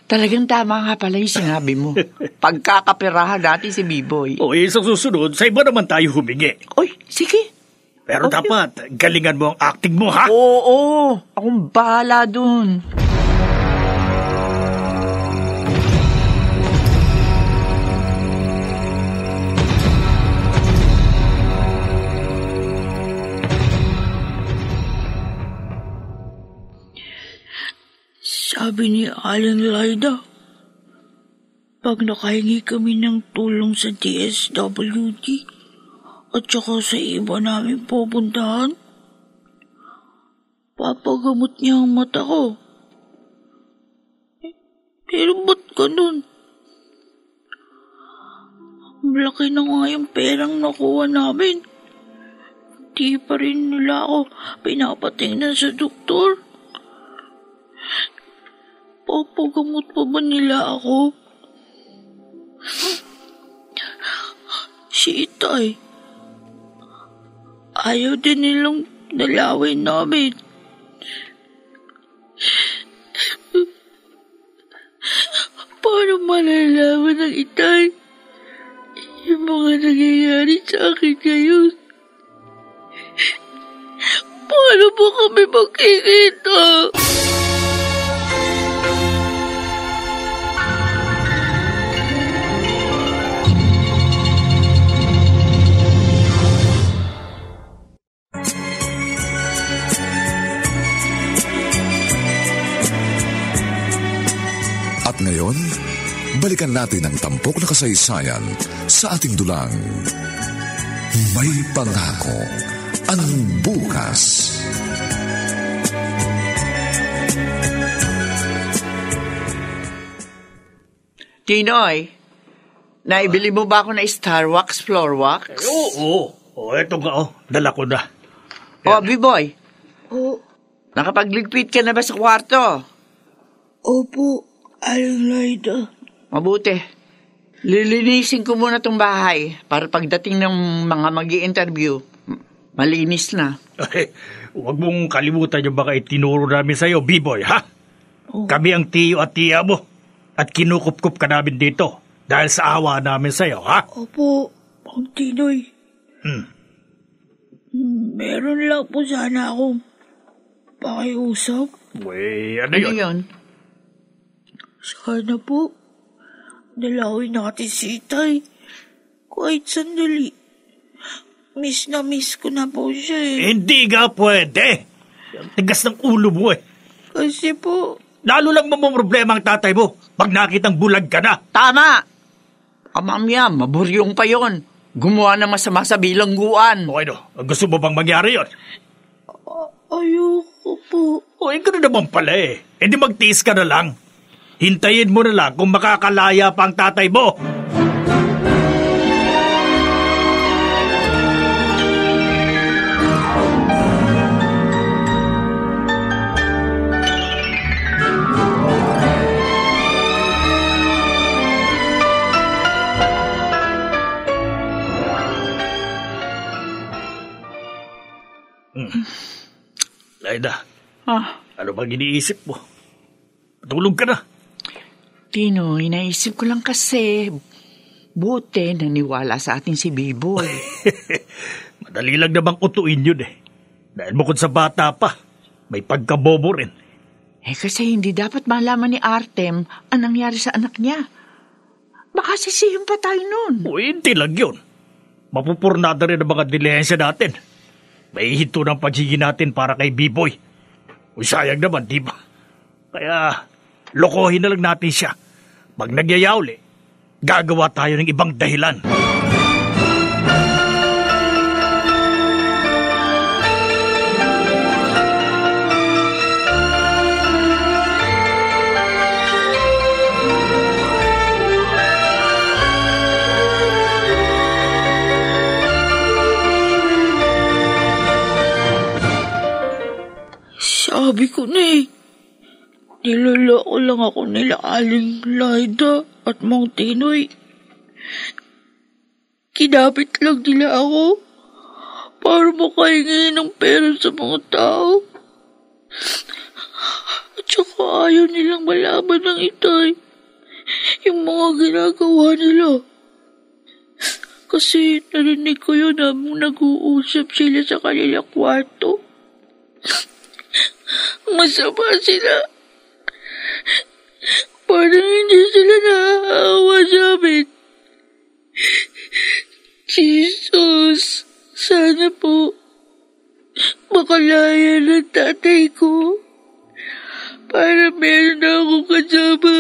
Talagang tama nga pala yung sinabi mo. Pagkakapirahan natin si Biboy. O sa susunod, sa iba naman tayo humingi. Oy, sige. Pero dapat, galingan mo ang acting mo, ha? Oo, akong bahala dun. Sabi ni Aling Lyda, pag nakahingi kami ng tulong sa DSWD at saka sa iba namin pupuntahan, papagamot niya ang mata ko. Pero ba't ganun? Malaki na nga yung perang nakuha namin. Di pa rin nila ako pinapatingnan sa doktor. Papagamot pa ba nila ako? Si Itay, ayaw din nilang dalawin namin. Paano malalaman ng Itay yung mga nangyayari sa akin ngayon? Paano ba kami magkikita? At ngayon, balikan natin ang tampok na kasaysayan sa ating dulang. May pangako ang bukas. Tinoy, naibili mo ba ako na Star Wax Floor Wax? Oo. Eto nga, dala ko na. O, B-boy. Nakapagligpit ka na ba sa kwarto? Opo, Aling Laida. Mabuti. Lilinisin ko muna tong bahay para pagdating ng mga mag-i-interview, malinis na. Huwag mong kalimutan yung baka itinuro namin sa'yo, B-boy, ha? Kami ang tiyo at tiya mo at kinukup-kup ka namin dito dahil sa awa namin sa'yo, ha? Opo, Mang Tinoy. Meron lang po sana akong pakiusap. Uy, ano Ano yun? yun? Sana po, dalawin natin si Itay. Kahit sandali. Miss na miss ko na po siya eh. Hindi ka pwede. Ang tigas ng ulo mo eh. Kasi po, Lalo lang mamumroblema ang tatay mo pag nakitang bulag ka na. Tama! Amamya, maburyong pa yon. Gumawa ng masama sa bilangguan. O ano, gusto mo bang mangyari yun? ayoko po. O gano'n naman pala eh. E di magtiis ka na lang. Hintayin mo na lang kung makakalaya pa ang tatay mo. Laida, ano bang iniisip mo? Patulog ka na. Tino, inaisip ko lang kasi, buti naniwala sa atin si Biboy. Madali lang namang utuin yun eh. Dahil bukod sa bata pa, may pagkabobo rin. Kasi hindi dapat malaman ni Artem ang nangyari sa anak niya. Baka sisiyong pa tayo nun. O hindi lang yun. Mapupurnada rin ang mga dilensya natin. May hinto ng pagsigin natin para kay B-Boy. O sayang naman, di ba? Kaya lokohin na lang natin siya. Pag nagyayawli, gagawa tayo ng ibang dahilan. Sabi ko na eh. Niloloko lang ako nila Aling Laida at Mang Tinoy. Kinapit lang nila ako para makahingi ng pera sa mga tao. At saka ayaw nilang malaman ng Itay yung mga ginagawa nila. Kasi narinig ko yun habang nag-uusap sila sa kanilang kwarto. Masama sila. Parang hindi sila naaawa sa amin. Jesus, sana po makalaya ng tatay ko para meron na akong kasama.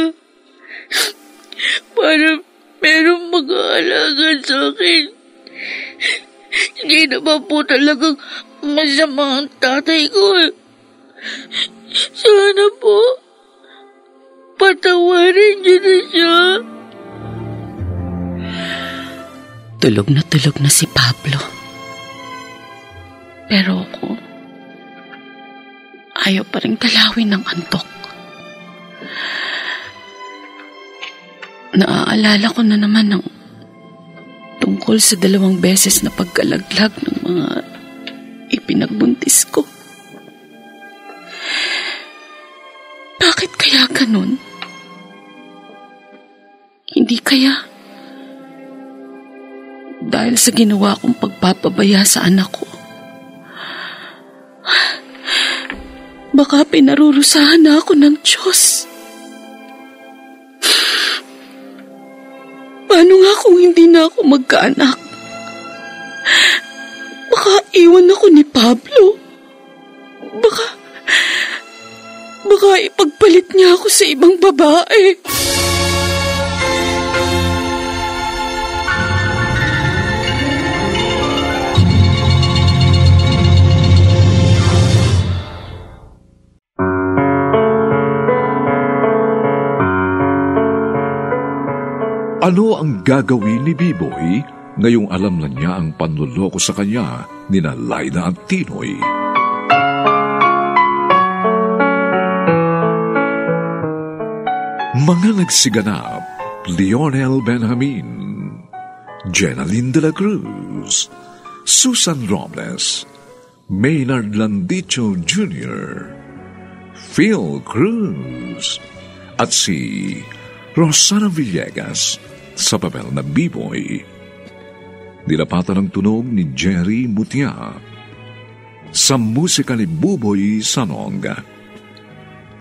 Para meron mag-aalaga sa akin. Hindi naman po talagang masama ang tatay ko eh. Sana po, patawarin niyo na siya. Tulog na si Pablo. Pero ako, ayaw pa rin galawin ng antok. Naaalala ko na naman ng tungkol sa 2 beses na pagkalaglag ng mga ipinagbuntis ko. Bakit kaya ganun? Hindi kaya dahil sa ginawa kong pagpapabaya sa anak ko. Baka pinarurusahan na ako ng Diyos. Paano nga kung hindi na ako magkaanak? Baka iwan ako ni Pablo. Baka ipagpalit niya ako sa ibang babae. Ano ang gagawin ni B-Boy ngayong alam na niya ang panloloko sa kanya ni Laida at Tinoy? Mga nagsiganap: Lionel Benjamin, Jenaline de la Cruz, Susan Robles, Maynard Landicho Jr., Phil Cruz, at si Rosana Villegas sa papel na B-Boy. Nilapatan ang tunog ni Jerry Mutia. Sa musika ni Buboy Sanong.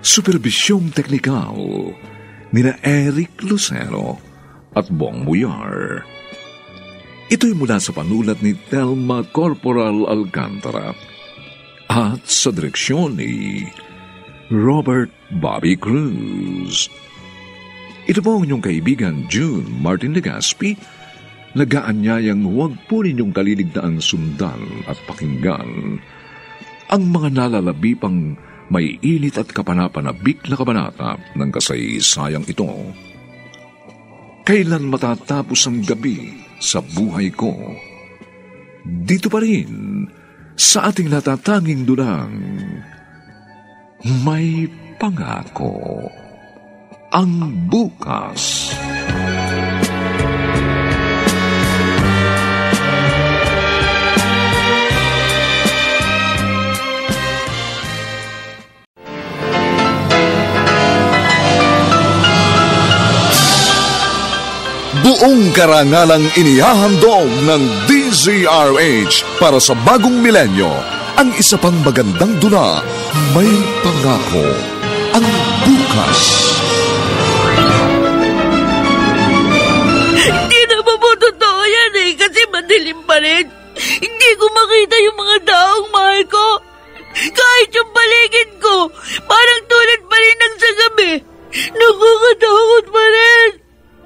Supervisyong teknikal nina Eric Lucero at Bong Muyar. Ito'y mula sa panulat ni Telma Corporal Alcantara at sa direksyon ni Robert Bobby Cruz. Ito po ang inyong kaibigan June Martin Legaspi, nagaanyayang huwag po ninyong kaliligtaang sundan at pakinggan ang mga nalalabi pang may init at kapanapanabik na kabanata ng kasaysayang ito. Kailan matatapos ang gabi sa buhay ko? Dito pa rin sa ating natatanging dulang may pangako ang bukas. Buong karangalang inihahandog ng DZRH para sa bagong milenyo, ang isa pang magandang dula, may pangako ang bukas. Hindi naman po totoo yan kasi madilim pa rin. Hindi ko makita yung mga taong mahal ko. Kahit yung paligid ko, parang tulad pa rin ng sa gabi. Nakakatakot pa rin.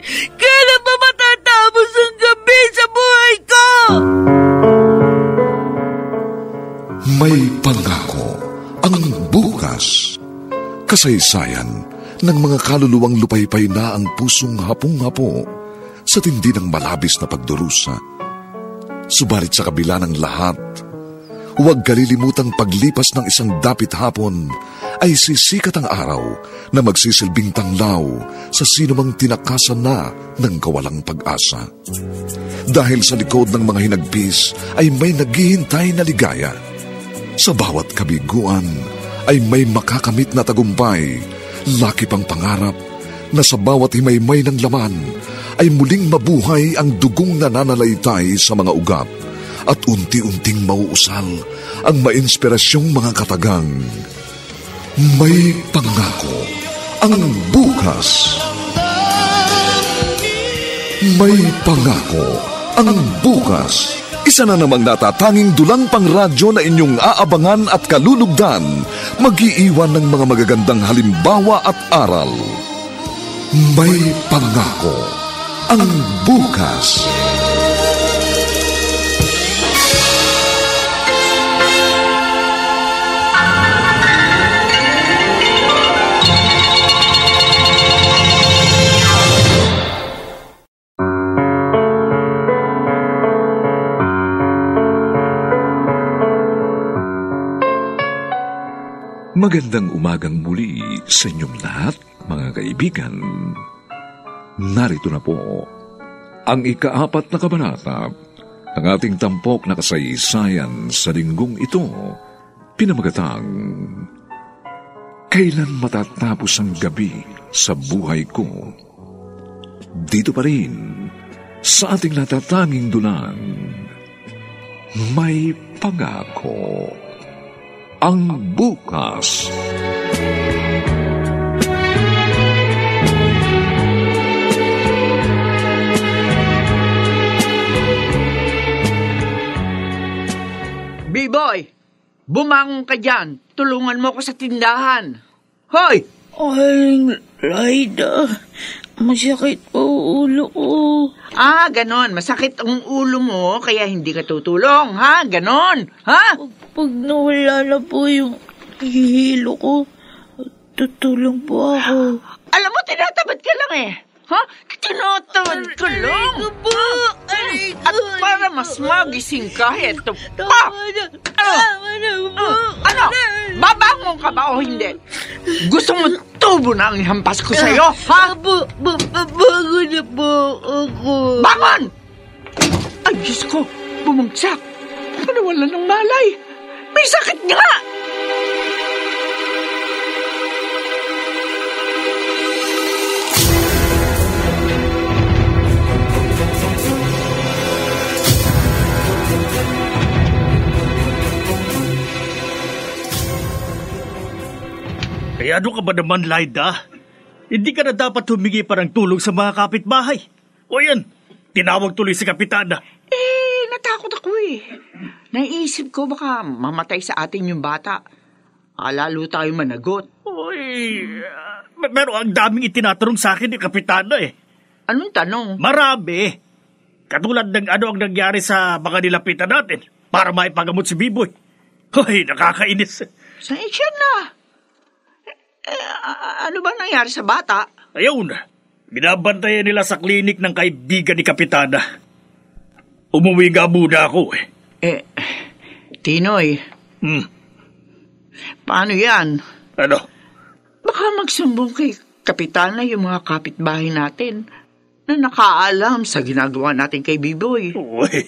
Kailan ba matatapos ang gabi sa buhay ko? May pangako ang bukas. Kasaysayan ng mga kaluluwang lupaypay na ang pusong hapong-hapo sa tindi ng malabis na pagdurusa. Subalit sa kabila ng lahat, huwag kalilimutang paglipas ng isang dapit hapon ay sisikat ang araw na magsisilbing tanglaw sa sinumang tinakasan na ng kawalang pag-asa. Dahil sa likod ng mga hinagpis ay may naghihintay na ligaya. Sa bawat kabiguan ay may makakamit na tagumpay, laki pang pangarap na sa bawat himaymay ng laman ay muling mabuhay ang dugong nananalaytay sa mga ugat at unti-unting mauusal ang mainspirasyong mga katagang. May pangako ang bukas. May pangako ang bukas. Isa na namang natatanging dulang pangradyo na inyong aabangan at kalulugdan, mag-iiwan ng mga magagandang halimbawa at aral. May pangako ang bukas. Magandang umagang muli sa inyong lahat, mga kaibigan. Narito na po ang ika-4 na kabanata ng ating tampok na kasaysayan sa linggong ito, pinamagatang Kailan matatapos ang gabi sa buhay ko? Dito pa rin sa ating natatanging dulang, may pangako ang bukas. B-Boy, bumangon ka dyan. Tulungan mo ko sa tindahan. Hoy! Ay, Raida, masakit po ulo ko. Ah, ganon. Masakit ang ulo mo, kaya hindi ka tutulong, ha? Ganon, ha? Pag nawala na po yung hihilo ko, tutulong po ako. Alam mo, tinatamad ka lang eh. Ha? Tinatamad ka lang. Aray ko po! Aray ko! At para mas magising ka, heto pa! Tama na po! Ano? Babangon ka ba o hindi? Gusto mo Tubo na ang ihampas ko sa'yo, ha? Bago na po ako. Bangon! Ay, Diyos ko, bumagsak. Nawala ng malay. May sakit nga! Kaya ano ka ba naman, Lyda? Hindi ka na dapat humingi parang tulong sa mga kapitbahay. O yan, tinawag tuloy si Kapitana. Natakot ako eh. Naisip ko baka mamatay sa atin yung bata. Lalo tayo managot. Uy, pero ang daming itinatanong sa akin ni Kapitana eh. Anong tanong? Marami. Katulad ng ano ang nangyari sa mga nilapitan natin para maipagamot si Biboy. Hoy, nakakainis. Sensya na. Ano ba nangyari sa bata? Ayun, binabantayan nila sa klinik ng kaibigan ni Kapitana. Umuwi nga muna ako eh. Tinoy. Paano yan? Ano? Baka magsumbong kay Kapitana yung mga kapitbahay natin na nakaalam sa ginagawa natin kay Biboy. Uy,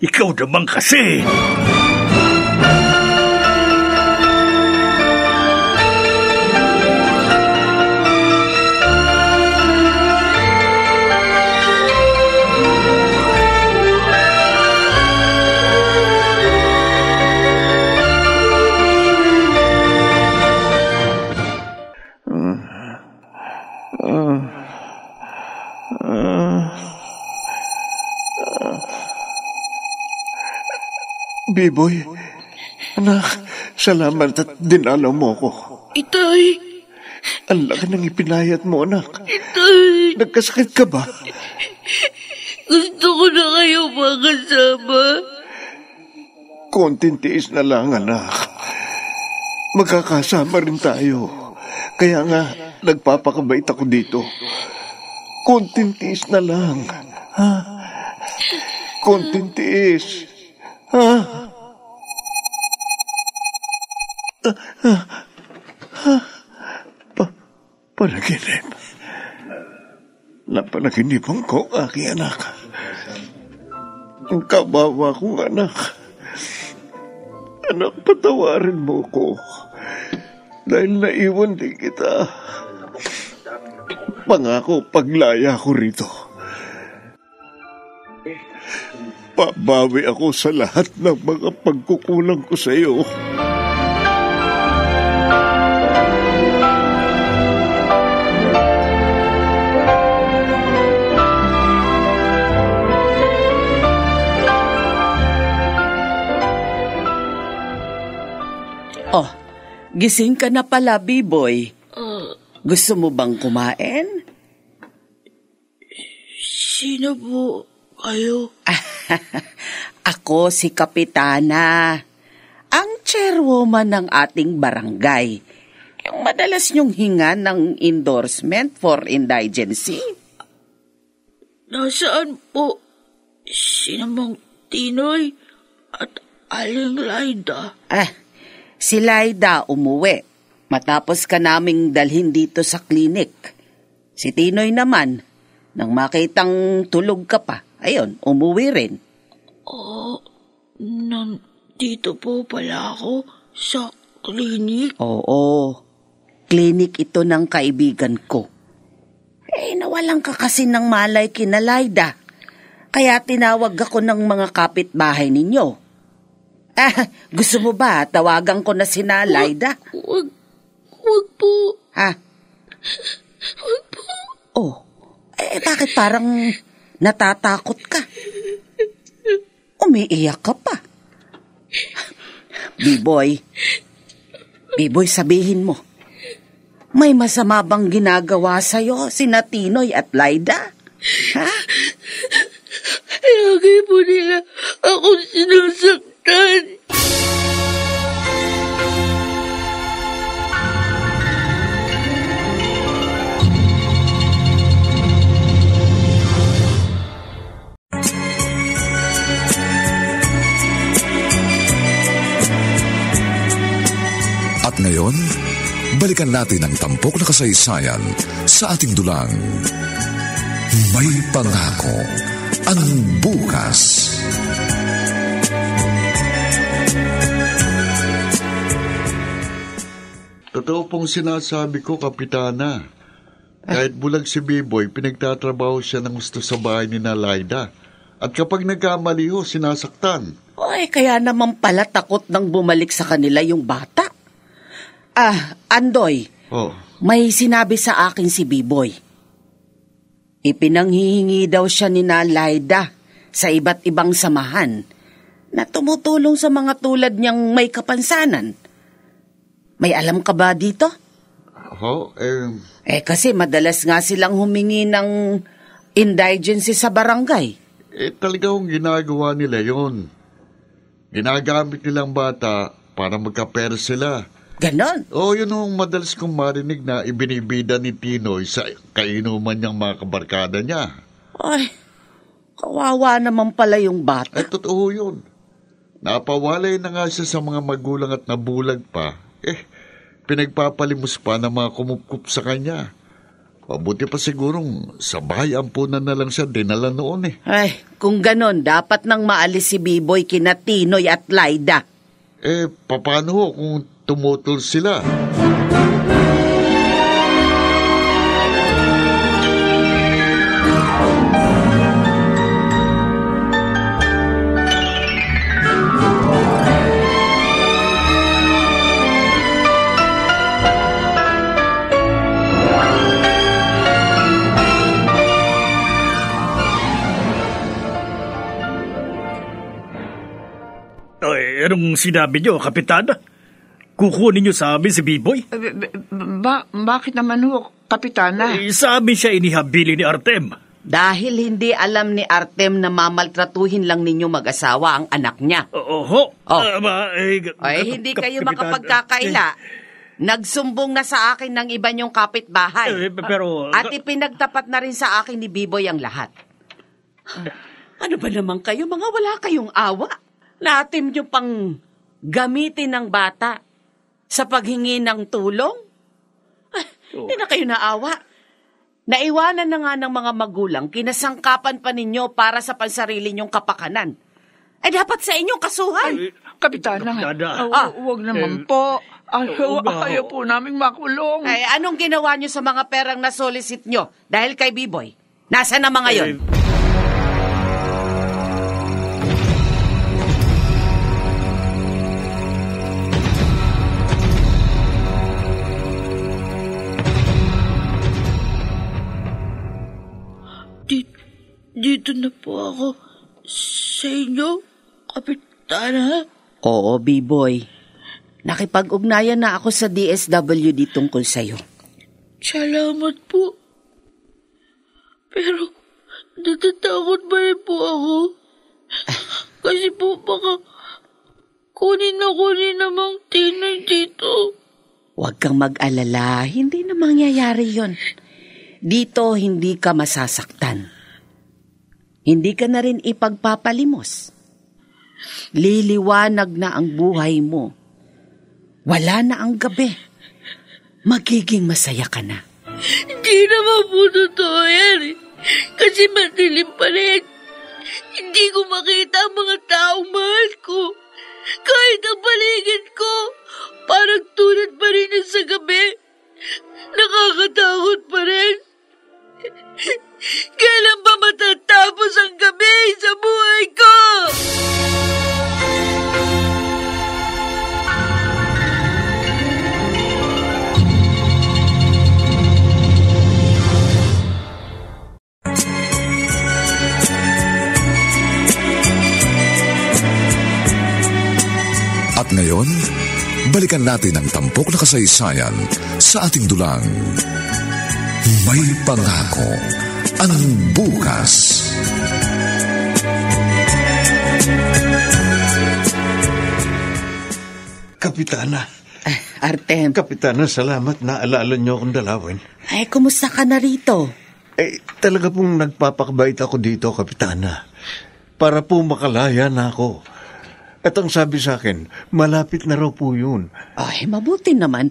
ikaw naman kasi. Biboy, anak, salamat at dinalaw mo ko. Itay! Ang laki ng ipinayat mo, anak. Itay! Nagkasakit ka ba? Gusto ko na kayo makasama. Konting tiis na lang, anak. Magkakasama rin tayo. Kaya nga, nagpapakabait ako dito. Konting tiis na lang. Ha? Konting tiis. Ha? Panaginip. Napanaginipan ko ang aking anak. Ang kawawa kong anak. Anak, patawarin mo ko. Dahil naiwan din kita. Pangako, paglaya ko rito. Pabawi ako sa lahat ng mga pagkukulang ko sa iyo. Oh, gising ka na pala, Biboy. Gusto mo bang kumain? Sino po kayo? Ako si Kapitana, ang chairwoman ng ating barangay. Yung madalas niyong hinga ng endorsement for indigency. Nasaan po si Mang Tinoy at Aling Lyda? Si Lyda umuwi matapos ka naming dalhin dito sa klinik. Si Tinoy naman, nang makitang tulog ka pa, ayun, umuwi rin. Nandito po pala ako sa klinik? Oo, klinik ito ng kaibigan ko. Nawalan ka kasi ng malay kina Lyda. Kaya tinawag ako ng mga kapitbahay ninyo. Gusto mo ba tawagan ko na sina Lyda? Wag po. Wag po. Oh, bakit parang natatakot ka? Umiiyak ka pa. Biboy, sabihin mo, may masama bang ginagawa sa'yo sina Tinoy at Lyda? Lagi po nila ako sinasaktan. At ngayon, balikan natin ang tampok na kasaysayan sa ating dulang. May pangako ang bukas. Totoo pong sinasabi ko, Kapitana. Kahit bulag si Biboy, pinagtatrabaho siya ng gusto sa bahay ni Laida. At kapag nagkamali ho, sinasaktan. Ay, kaya naman pala takot nang bumalik sa kanila yung bata. Andoy, may sinabi sa akin si Biboy. Ipinanghihingi daw siya ni Laida sa iba't ibang samahan na tumutulong sa mga tulad niyang may kapansanan. May alam ka ba dito? Kasi madalas nga silang humingi ng indigency sa barangay. Talaga hong ginagawa nila yon. Ginagamit nilang bata para magkapera sila. Ganon? Yun ang madalas kong marinig na ibinibida ni Tinoy sa kainuman niyang mga kabarkada niya. Ay, kawawa naman pala yung bata. Totoo yun. Napawalay na nga siya sa mga magulang at nabulag pa. Pinagpapalimos pa ng mga kumukup sa kanya. Mabuti pa sigurong sa bahay ampunan na lang siya dinala noon . Ay, kung ganon, dapat nang maalis si Biboy kina Tinoy at Laida. Paano ho kung tumutol sila? Anong sinabi niyo, Kapitana? Kukunin niyo sa amin si Biboy? Bakit naman ho, Kapitana? Sa amin siya inihabili ni Artem. Dahil hindi alam ni Artem na mamaltratuhin lang ninyo mag-asawa ang anak niya. Hindi kayo makapagkakaila. Nagsumbong na sa akin ng iba niyong kapitbahay. At ipinagtapat na rin sa akin ni Biboy ang lahat. Ano ba naman kayo, mga wala kayong awa? Natin nyo pang gamitin ng bata sa paghingi ng tulong? Hindi na kayo naawa. Naiwanan na nga ng mga magulang, kinasangkapan pa ninyo para sa pansarili nyong kapakanan. Dapat sa inyong kasuhan. Kapitana, huwag naman po. Ayaw po naming makulong. Anong ginawa nyo sa mga perang na-solicit nyo dahil kay Biboy? Nasaan na mga yon? Dito na po ako sa inyo, Kapitana. Oo, B-boy. Nakipag-ugnayan na ako sa DSWD tungkol sa'yo. Salamat po. Pero natatakot ba rin po ako? Kasi po baka kunin namang Tinoy dito. Huwag kang mag-alala. Hindi na mangyayari yon. Dito hindi ka masasaktan. Hindi ka na rin ipagpapalimos. Liliwanag na ang buhay mo. Wala na ang gabi. Magiging masaya ka na. Hindi naman po totoo yan eh. Kasi madilim pa rin. Hindi ko makita ang mga taong mahal ko. Kahit ang paligid ko, parang tulad pa rin yan sa gabi. Nakakatakot pa rin. Kailan ba matatapos ang gabi sa buhay ko? At ngayon, balikan natin ang tampok na kasaysayan sa ating dulang. May pangako ang bukas. Kapitana. Artem. Kapitana, salamat na alala niyo akong dalawin. Kumusta ka na rito? Talaga pong nagpapakabait ako dito, Kapitana. Para po makalaya na ako. At ang sabi sa akin, malapit na raw po yun. Ay, mabuti naman.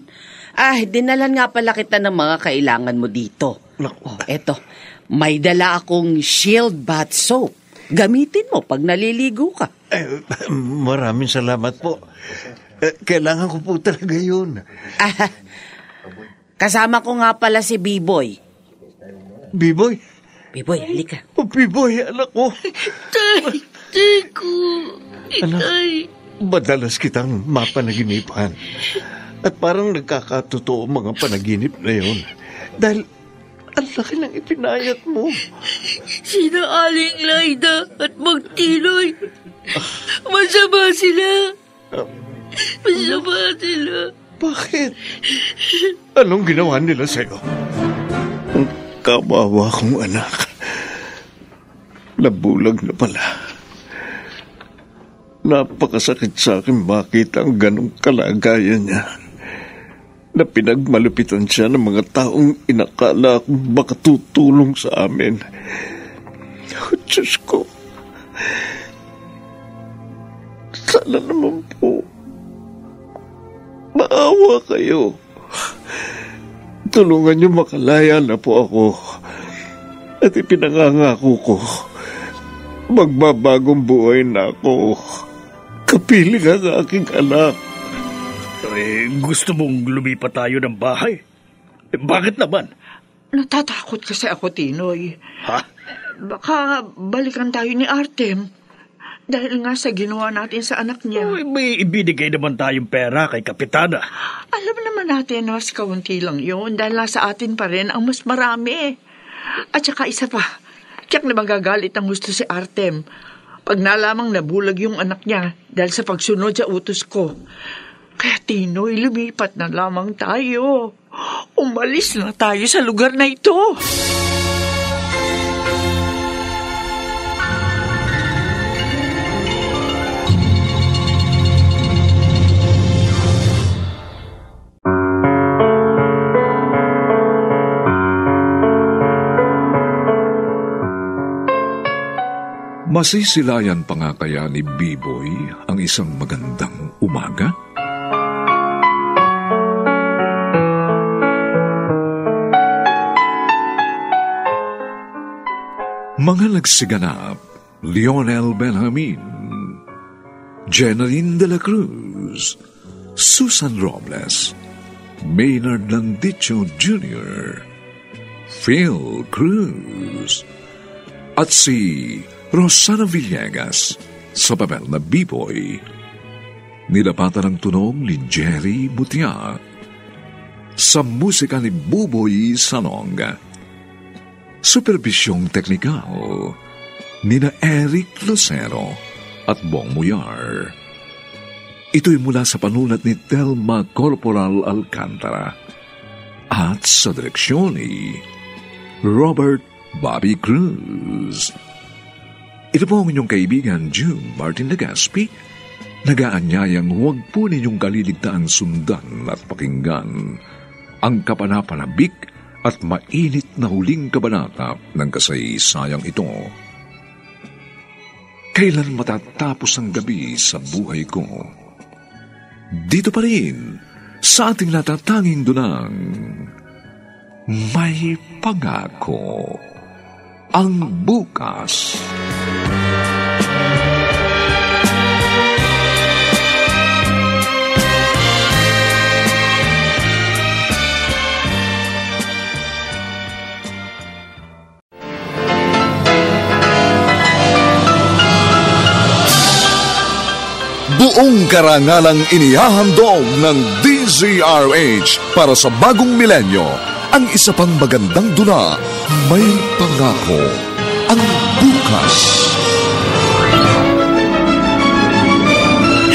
Dinalan nga pala kita ng mga kailangan mo dito. Eto, may dala akong Shield Bath Soap. Gamitin mo pag naliligo ka. Maraming salamat po. Kailangan ko po talaga yun. Kasama ko nga pala si B-Boy. B-Boy? B-Boy, halika. B-Boy, anak ko. Tay ko. Itay. Madalas kitang mapanaginipan. At parang nagkakatotoo mga panaginip na yun. Dahil ang laki ng ipinayat mo. Sina Aling Laida at Magtiloy. Masama sila. Masama sila. Bakit? Anong ginawa nila sa'yo? Ang kawawa kong anak. Nabulag na pala. Napakasakit sa akin makita ang ganong kalagayan niya. Na pinagmalupitan siya ng mga taong inakala kong makatutulong sa amin. Oh, Diyos ko. Sana naman po maawa kayo. Tulungan niyo makalaya na po ako. At ipinangangako ko, magbabagong buhay na ako. Kapiling ang aking anak. Gusto mong lumipat tayo ng bahay? Bakit naman? Natatakot kasi ako, Tinoy. Ha? Baka balikan tayo ni Artem. Dahil nga sa ginawa natin sa anak niya. May ibinigay naman tayong pera kay Kapitana. Alam naman natin na mas kaunti lang yun dahil nasa atin pa rin ang mas marami. At saka isa pa, tiyak na magagalit ang gusto si Artem pag nalamang nabulag yung anak niya dahil sa pagsunod sa utos ko. Kaya Tinoy, lumipat na lamang tayo. Umalis na tayo sa lugar na ito. Masisilayan pa nga kaya ni B-Boy ang isang magandang umaga? Mga nagsiganap, Lionel Benjamin, Jenaline de la Cruz, Susan Robles, Maynard Landicho Jr., Phil Cruz, at si Rosana Villegas sa papel na B-Boy. Nilapatan ang tunog ni Jerry Butia sa musika ni Buboy Salonga. Supervisyong teknikal nina Eric Lucero at Bong Muyar. Ito'y mula sa panulat ni Telma Corporal Alcantara at sa direksyon ni Robert Bobby Cruz. Ito po ang inyong kaibigan June Martin Legaspi, nagaanyayang huwag po ninyong kaliligtaang sundan at pakinggan ang kapanapanabik at mainit na huling kabanata ng kasaysayang ito. Kailan matatapos ang gabi sa buhay ko? Dito pa rin sa ating natatanging dunang May Pangako ang Bukas. Buong karangalang inihahandog ng DZRH para sa bagong milenyo ang isa pang magandang dula, May Pangako ang Bukas.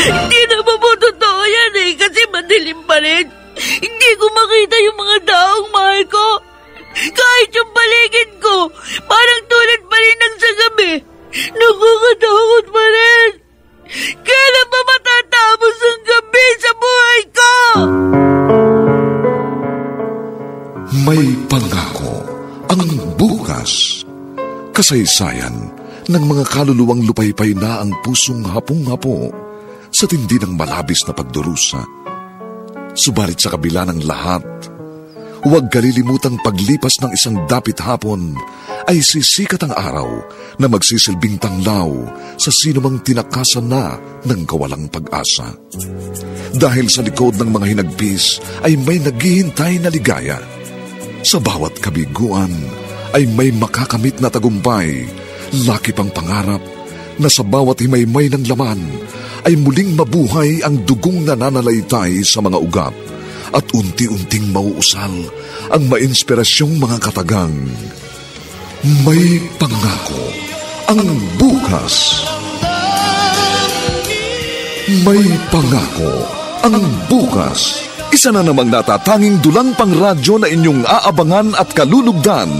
Hindi naman po totoo yan kasi madilim pa rin. Hindi ko makita yung mga daong mahal ko. Kahit yung paligid ko, parang tulad pa rin ng sa gabi. Nakakatakot pa rin. Kailan pa matatapos ang gabi sa buhay ko? May Pangako ang Bukas. Kasaysayan ng mga kaluluwang lupaypay na ang pusong hapong-hapo sa tindi ng malabis na pagdurusa. Subalit sa kabila ng lahat, huwag kalilimutang paglipas ng isang dapit hapon ay sisikat ang araw na magsisilbing tanglaw sa sinumang tinakasan na ng kawalang pag-asa. Dahil sa likod ng mga hinagpis ay may naghihintay na ligaya. Sa bawat kabiguan ay may makakamit na tagumpay, laki pang pangarap na sa bawat himaymay ng laman ay muling mabuhay ang dugong nananalaytay sa mga ugat at unti-unting mauusal ang mainspirasyong mga katagang. May pangako ang bukas. May pangako ang bukas. Isa na namang natatanging dulang pangradyo na inyong aabangan at kalulugdan,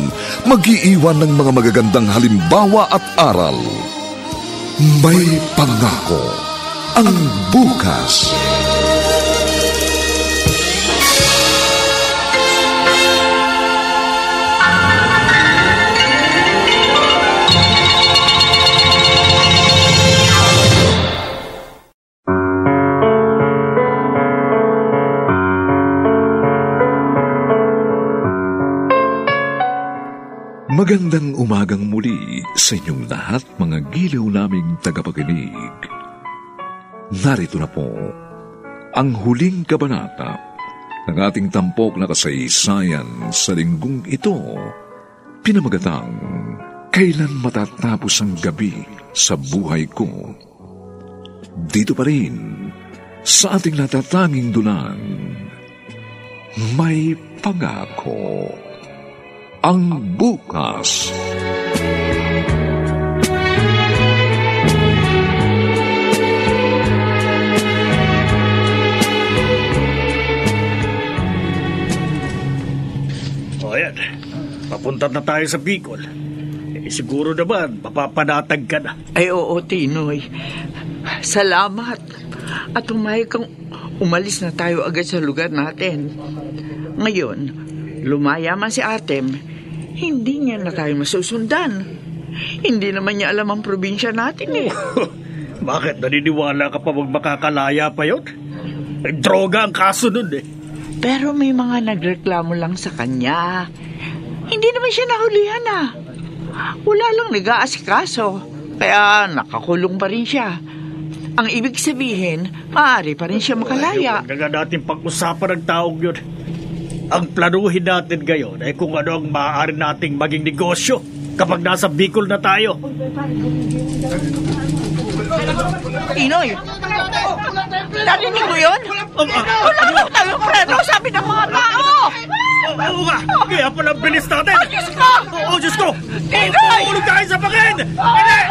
mag-iiwan ng mga magagandang halimbawa at aral. May pangako ang bukas. Magandang umagang muli sa inyong lahat, mga giliw naming tagapakinig. Narito na po ang huling kabanata ng ating tampok na kasaysayan sa linggong ito, pinamagatang Kailan Matatapos ang Gabi sa Buhay Ko. Dito pa rin sa ating natatanging dulang, May Pangako ang bukas. O yan, papunta na tayo sa Bicol. Siguro naman, mapapanatag ka na. Ay oo, Tinoy. Salamat. At umayag kang umalis na tayo agad sa lugar natin. Ngayon, lumaya man si Artem, hindi niya na tayo masusundan. Hindi naman niya alam ang probinsya natin eh. Bakit? Naniniwala ka pa makakalaya pa yun? Droga ang kaso nun eh. Pero may mga nagreklamo lang sa kanya. Hindi naman siya nahulihan ah. Wala lang nag-aasikaso. Kaya nakakulong pa rin siya. Ang ibig sabihin, maaari pa rin siya makalaya. Huwag na natin pag-usapan ng taong yun. Ang planuhin natin ngayon ay kung ano ang maaari nating maging negosyo kapag nasa Bicol na tayo. Inoy! Narinig mo yun? Wala lang tayong preno, sabi ng mga tao! Oo nga! Kaya pala bilis natin! Oh, Diyos ko! Oo, Diyos ko! Inoy! Tulog tayo sa pakin! Hindi!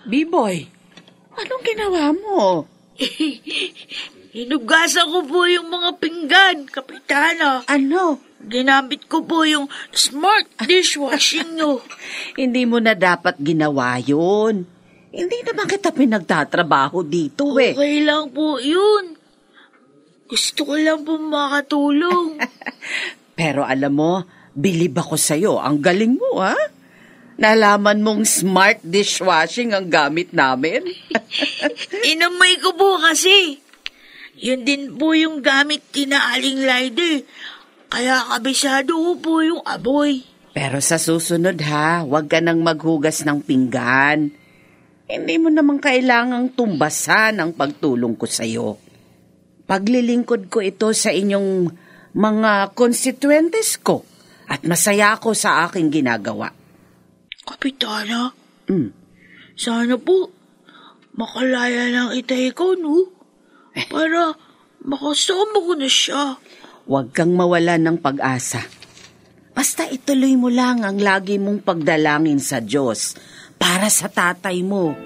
B-boy, anong ginawa mo? Hinugasan ko po yung mga pinggan, Kapitana. Ano? Ginamit ko po yung smart dishwashing nyo. Hindi mo na dapat ginawa yun. Hindi naman kita pinagtatrabaho dito eh. Okay lang po yun. Gusto ko lang po makatulong. Pero alam mo, bilib ako sa'yo. Ang galing mo, ha? Nalaman mong smart dishwashing ang gamit namin? Inamoy ko po kasi. Yun din po yung gamit tina Aling Lайды. Kaya kabisado ko po yung amoy. Pero sa susunod ha, huwag ka nang maghugas ng pinggan. Hindi mo naman kailangang tumbasan ang pagtulong ko sa'yo. Paglilingkod ko ito sa inyong mga constituentes ko at masaya ako sa aking ginagawa. Kapitana, sana po makalaya ng itay ko, no? Para makasama ko na siya. Huwag kang mawala ng pag-asa. Basta ituloy mo lang ang lagi mong pagdalangin sa Diyos para sa tatay mo.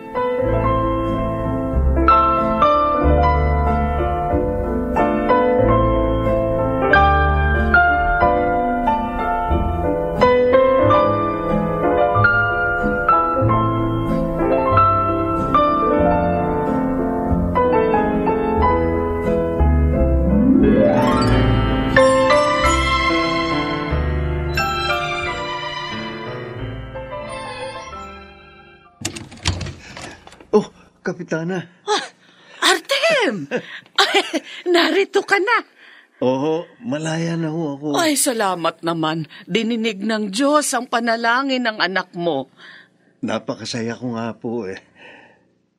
Kapitana. Artem! Ay, narito ka na. Oo, malaya na ho ako. Ay, salamat naman. Dininig ng Diyos ang panalangin ng anak mo. Napakasaya ko nga po eh.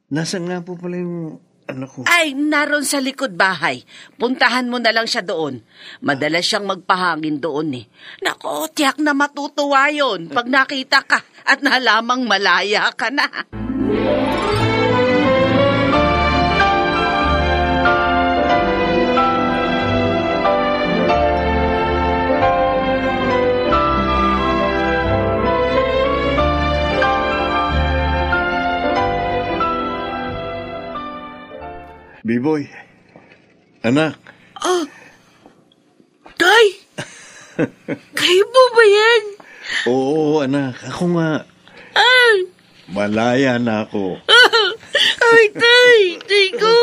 Nasaan nga po pala yung anak ko? Ay, naroon sa likod bahay. Puntahan mo na lang siya doon. Madalas siyang magpahangin doon eh. Nako, tiyak na matutuwa yun pag nakita ka at nalamang malaya ka na. Biboy, anak. Tay! Kayo po ba yan? Oo, anak. Ako nga. Malaya na ako. Ay, Tay! Tay ko!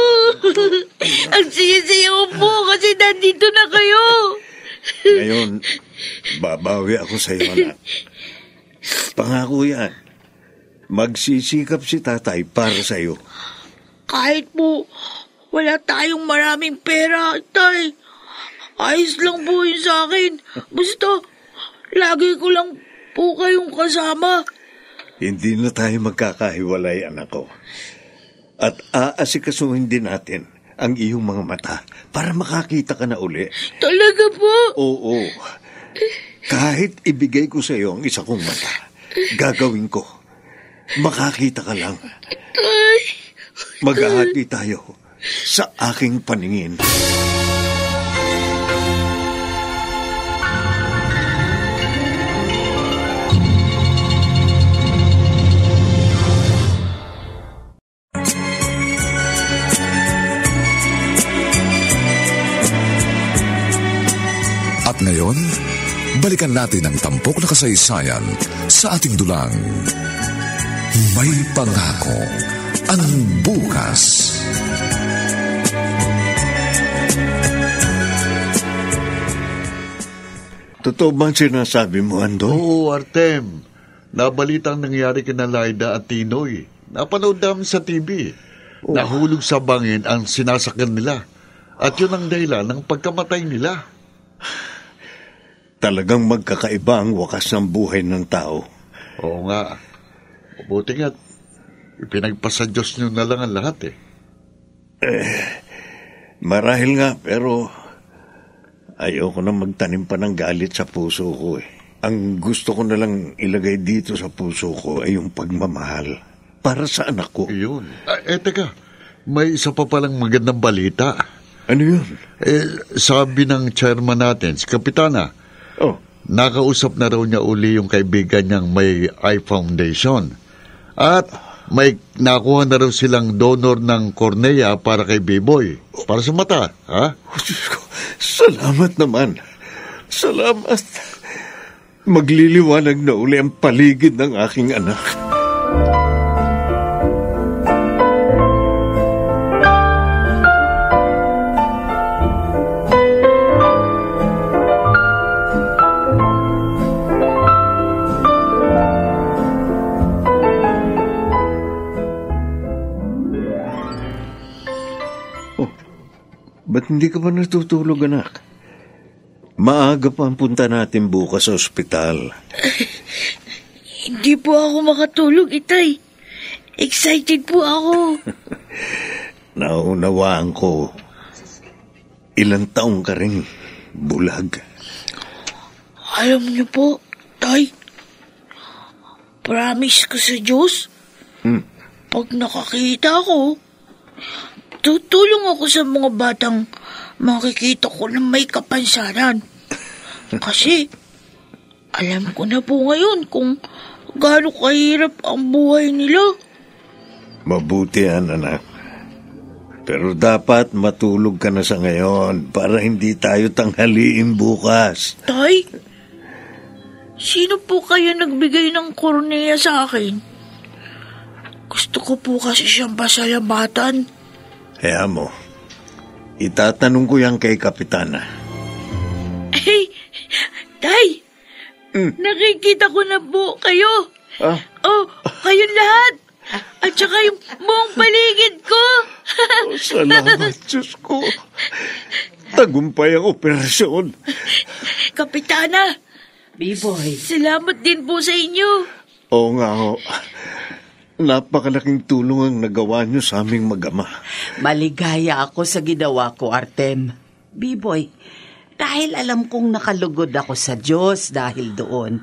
Ang siya-siya ko po kasi nandito na kayo. Ngayon, babawi ako sa iyo, anak. Pangako yan. Magsisikap si tatay para sa iyo. Kahit po wala tayong maraming pera, Tay. Ayos lang po yun sa akin. Basta, lagi ko lang po kayong kasama. Hindi na tayo magkakahiwalay, anak ko. At aasikasuhin din natin ang iyong mga mata para makakita ka na uli. Talaga po? Oo. Kahit ibigay ko sa iyo ang isa kong mata, gagawin ko. Makakita ka lang. Tay. Maghahati tayo sa aking paningin. At ngayon, balikan natin ang tampok na kasaysayan sa ating dulang. May pangako ang bukas. Totoo bang sinasabi mo, Andoy? Oo, Artem. Nabalitang nangyari kina Laida at Tinoy. Napanood namin sa TV. Nahulog sa bangin ang sinasakyan nila. At yun ang dahilan ng pagkamatay nila. Talagang magkakaiba ang wakas ng buhay ng tao. Oo nga. Mabuti nga, ipinagpasa Diyos nyo na lang ang lahat eh. Marahil nga, pero ayoko na magtanim pa ng galit sa puso ko eh. Ang gusto ko na lang ilagay dito sa puso ko ay yung pagmamahal para sa anak ko. Yun. Teka, may isa pa palang magandang balita. Ano yun? Sabi ng chairman natin, si Kapitana, nakausap na raw niya uli yung kaibigan niyang may Eye Foundation. At may nakuha na raw silang donor ng cornea para kay Biboy. Para sa mata, ha? Salamat naman. Salamat. Magliliwanag na uli ang paligid ng aking anak. Ba't hindi ka ba natutulog, anak? Maaga pa ang punta natin bukas sa ospital. Hindi po ako makatulog, Itay. Excited po ako. Naunawaan ko. Ilang taong ka rin bulag. Alam niyo po, Tay, promise ko sa Diyos, pag nakakita ko, tutulong ako sa mga batang makikita ko na may kapansanan. Kasi, alam ko na po ngayon kung gaano kahirap ang buhay nila. Mabuti yan, anak. Pero dapat matulog ka na sa ngayon para hindi tayo tanghaliin bukas. Tay, sino po kaya nagbigay ng kornea sa akin? Gusto ko po kasi siyang pasalamatan. Kaya mo, itatanong ko yan kay Kapitana. Hey, Tay, nakikita ko na po kayo. Oh, kayong lahat. At saka yung buong paligid ko. Salamat, Diyos ko. Tagumpay ang operasyon. Kapitana, B-boy. salamat din po sa inyo. Oo nga ho. Napakalaking tulong ang nagawa niyo sa aming mag-ama. Maligaya ako sa ginawa ko, Artem. B-boy, dahil alam kong nakalugod ako sa Diyos dahil doon.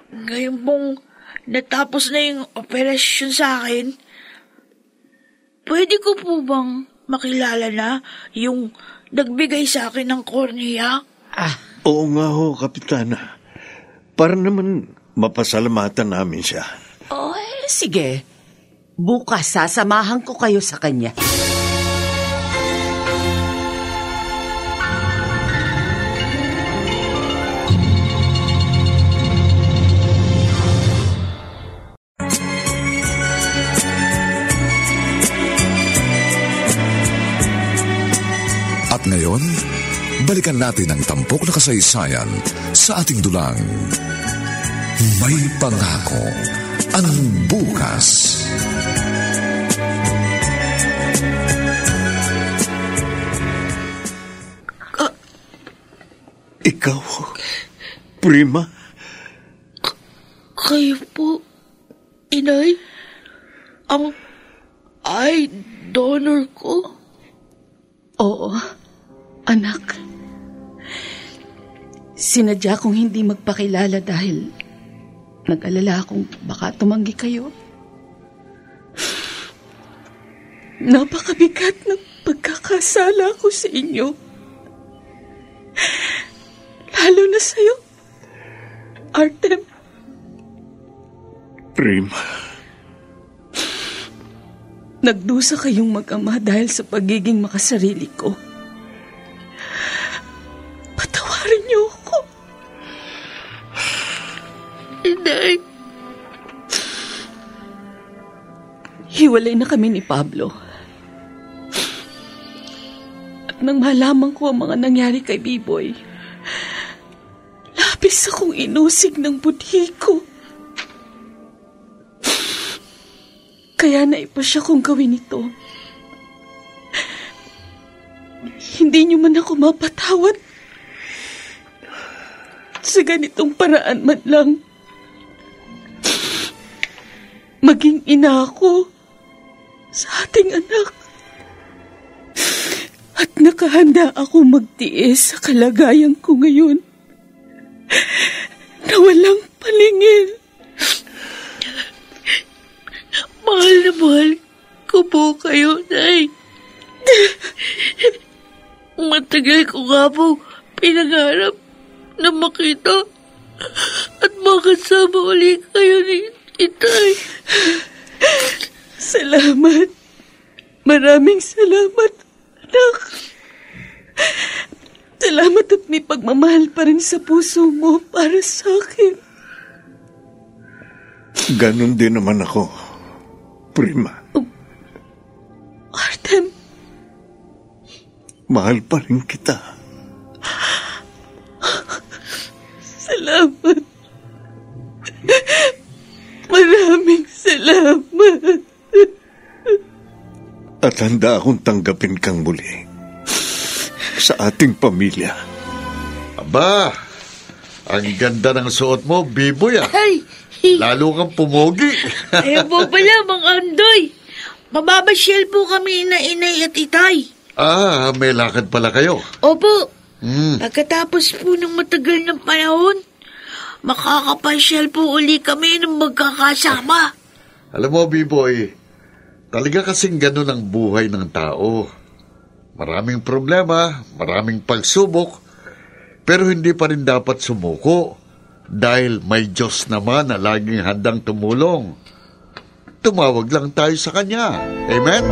Ngayon pong natapos na yung operasyon sa akin, pwede ko po bang makilala na yung nagbigay sa akin ng kornea? Oo nga ho, Kapitana. Para naman mapasalamatan namin siya. Sige. Bukas sasamahan ko kayo sa kanya. At ngayon, balikan natin ang tampok na kasaysayan sa ating dulang. May pangako ang bukas. Ikaw, Prima? Kayo po, Inay? Ang eye donor ko? Oo, anak. Sinadya kong hindi magpakilala dahil nag-alala akong baka tumanggi kayo. Napakabigat ng pagkakasala ko sa inyo. Lalo na sa'yo, Artem. Prima. Nagdusa kayong mag-ama dahil sa pagiging makasarili ko. Patawarin niyo ako. Inay. Hiwalay na kami ni Pablo. At nang malaman ko ang mga nangyari kay B-boy, labis akong inusig ng budhi ko. Kaya naipasya kong gawin ito. Hindi niyo man ako mapatawad. Sa ganitong paraan man lang. Maging ina ako sa ating anak. At nakahanda ako magtiis sa kalagayan ko ngayon. Na walang palingin. Mahal na mahal ko po kayo, Nay. Matagal ko nga po pinangarap na makita at makasama ulit kayo ni Itay. Salamat. Maraming salamat, anak. Salamat at may pagmamahal pa rin sa puso mo para sa akin. Ganon din naman ako, Prima. Artem. Mahal pa rin kita. Salamat. Maraming salamat. At handa akong tanggapin kang muli sa ating pamilya. Aba, ang ganda ng suot mo, B-boy ah. Ay! Lalo kang pumogi. Ayaw po pala, Mang Andoy. Mababasyel po kami na Inay at Itay. Ah, may lakad pala kayo. Opo. Pagkatapos po ng matagal ng panahon, makakapasyal po uli kami ng magkakasama. Alam mo, B-boy, talaga kasing ganun ang buhay ng tao. Maraming problema, maraming pagsubok, pero hindi pa rin dapat sumuko dahil may Diyos naman na laging handang tumulong. Tumawag lang tayo sa Kanya. Amen?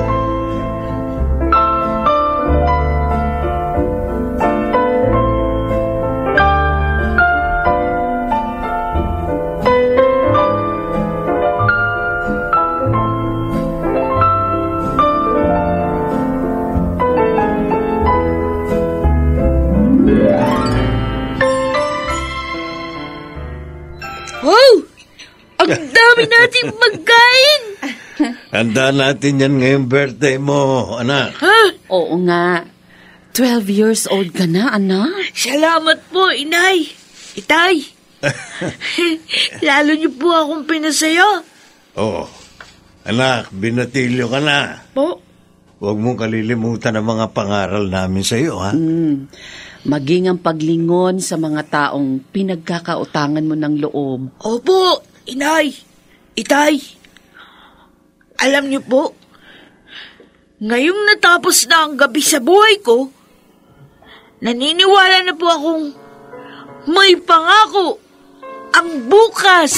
Ang dami nating pagkain! Handa natin yan ngayong birthday mo, anak. Ha? Oo nga. 12 years old ka na, anak. Salamat po, inay. Itay. Lalo niyo po akong pinasaya. Oo. Anak, binatilyo ka na. Po? Huwag mong kalilimutan ang mga pangaral namin sa iyo, ha? Maging ang paglingon sa mga taong pinagkakautangan mo ng loob. Opo, inay. Itay. Alam niyo po, ngayong natapos na ang gabi sa buhay ko, naniniwala na po akong may pangako ang bukas.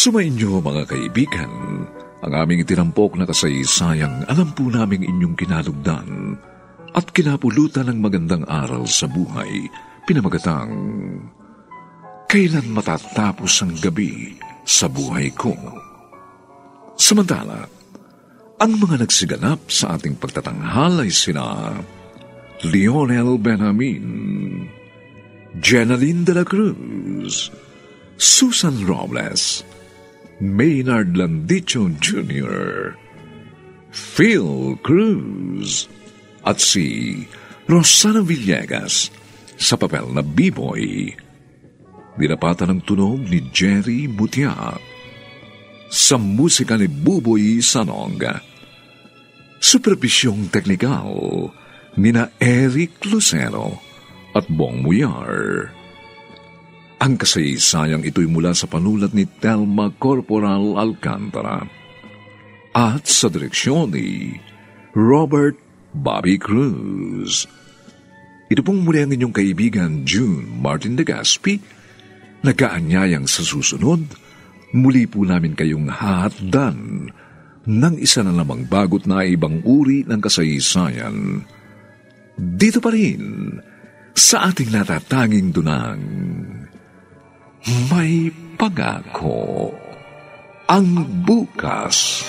Sumainyo mga kaibigan, ang aming itinampok na kasaysayang alam po naming inyong kinalugdan at kinapulutan ng magandang aral sa buhay, pinamagatang Kailan Matatapos ang Gabi sa Buhay Ko. Samantala, ang mga nagsiganap sa ating pagtatanghal ay sina Lionel Benjamin, Jenaline de la Cruz, Susan Robles, Maynard Landicho Jr., Phil Cruz, at si Rosana Villegas sa papel na B-Boy. Dinapatan ng tunog ni Jerry Mutia. Sa musika ni Buboy Sanonga. Supervisyong teknikal ni na Eric Lucero at Bong Muyar. Ang kasaysayang ito'y mula sa panulat ni Telma Corporal Alcantara at sa direksyon ni Robert Bobby Cruz. Ito pong muli ang inyong kaibigan June Martin de Gaspi, nag-aanyayang sa susunod, muli po namin kayong hahatdan ng isa na namang bagot na ibang uri ng kasaysayan. Dito pa rin sa ating natatanging dunang May Pangako ang Bukas.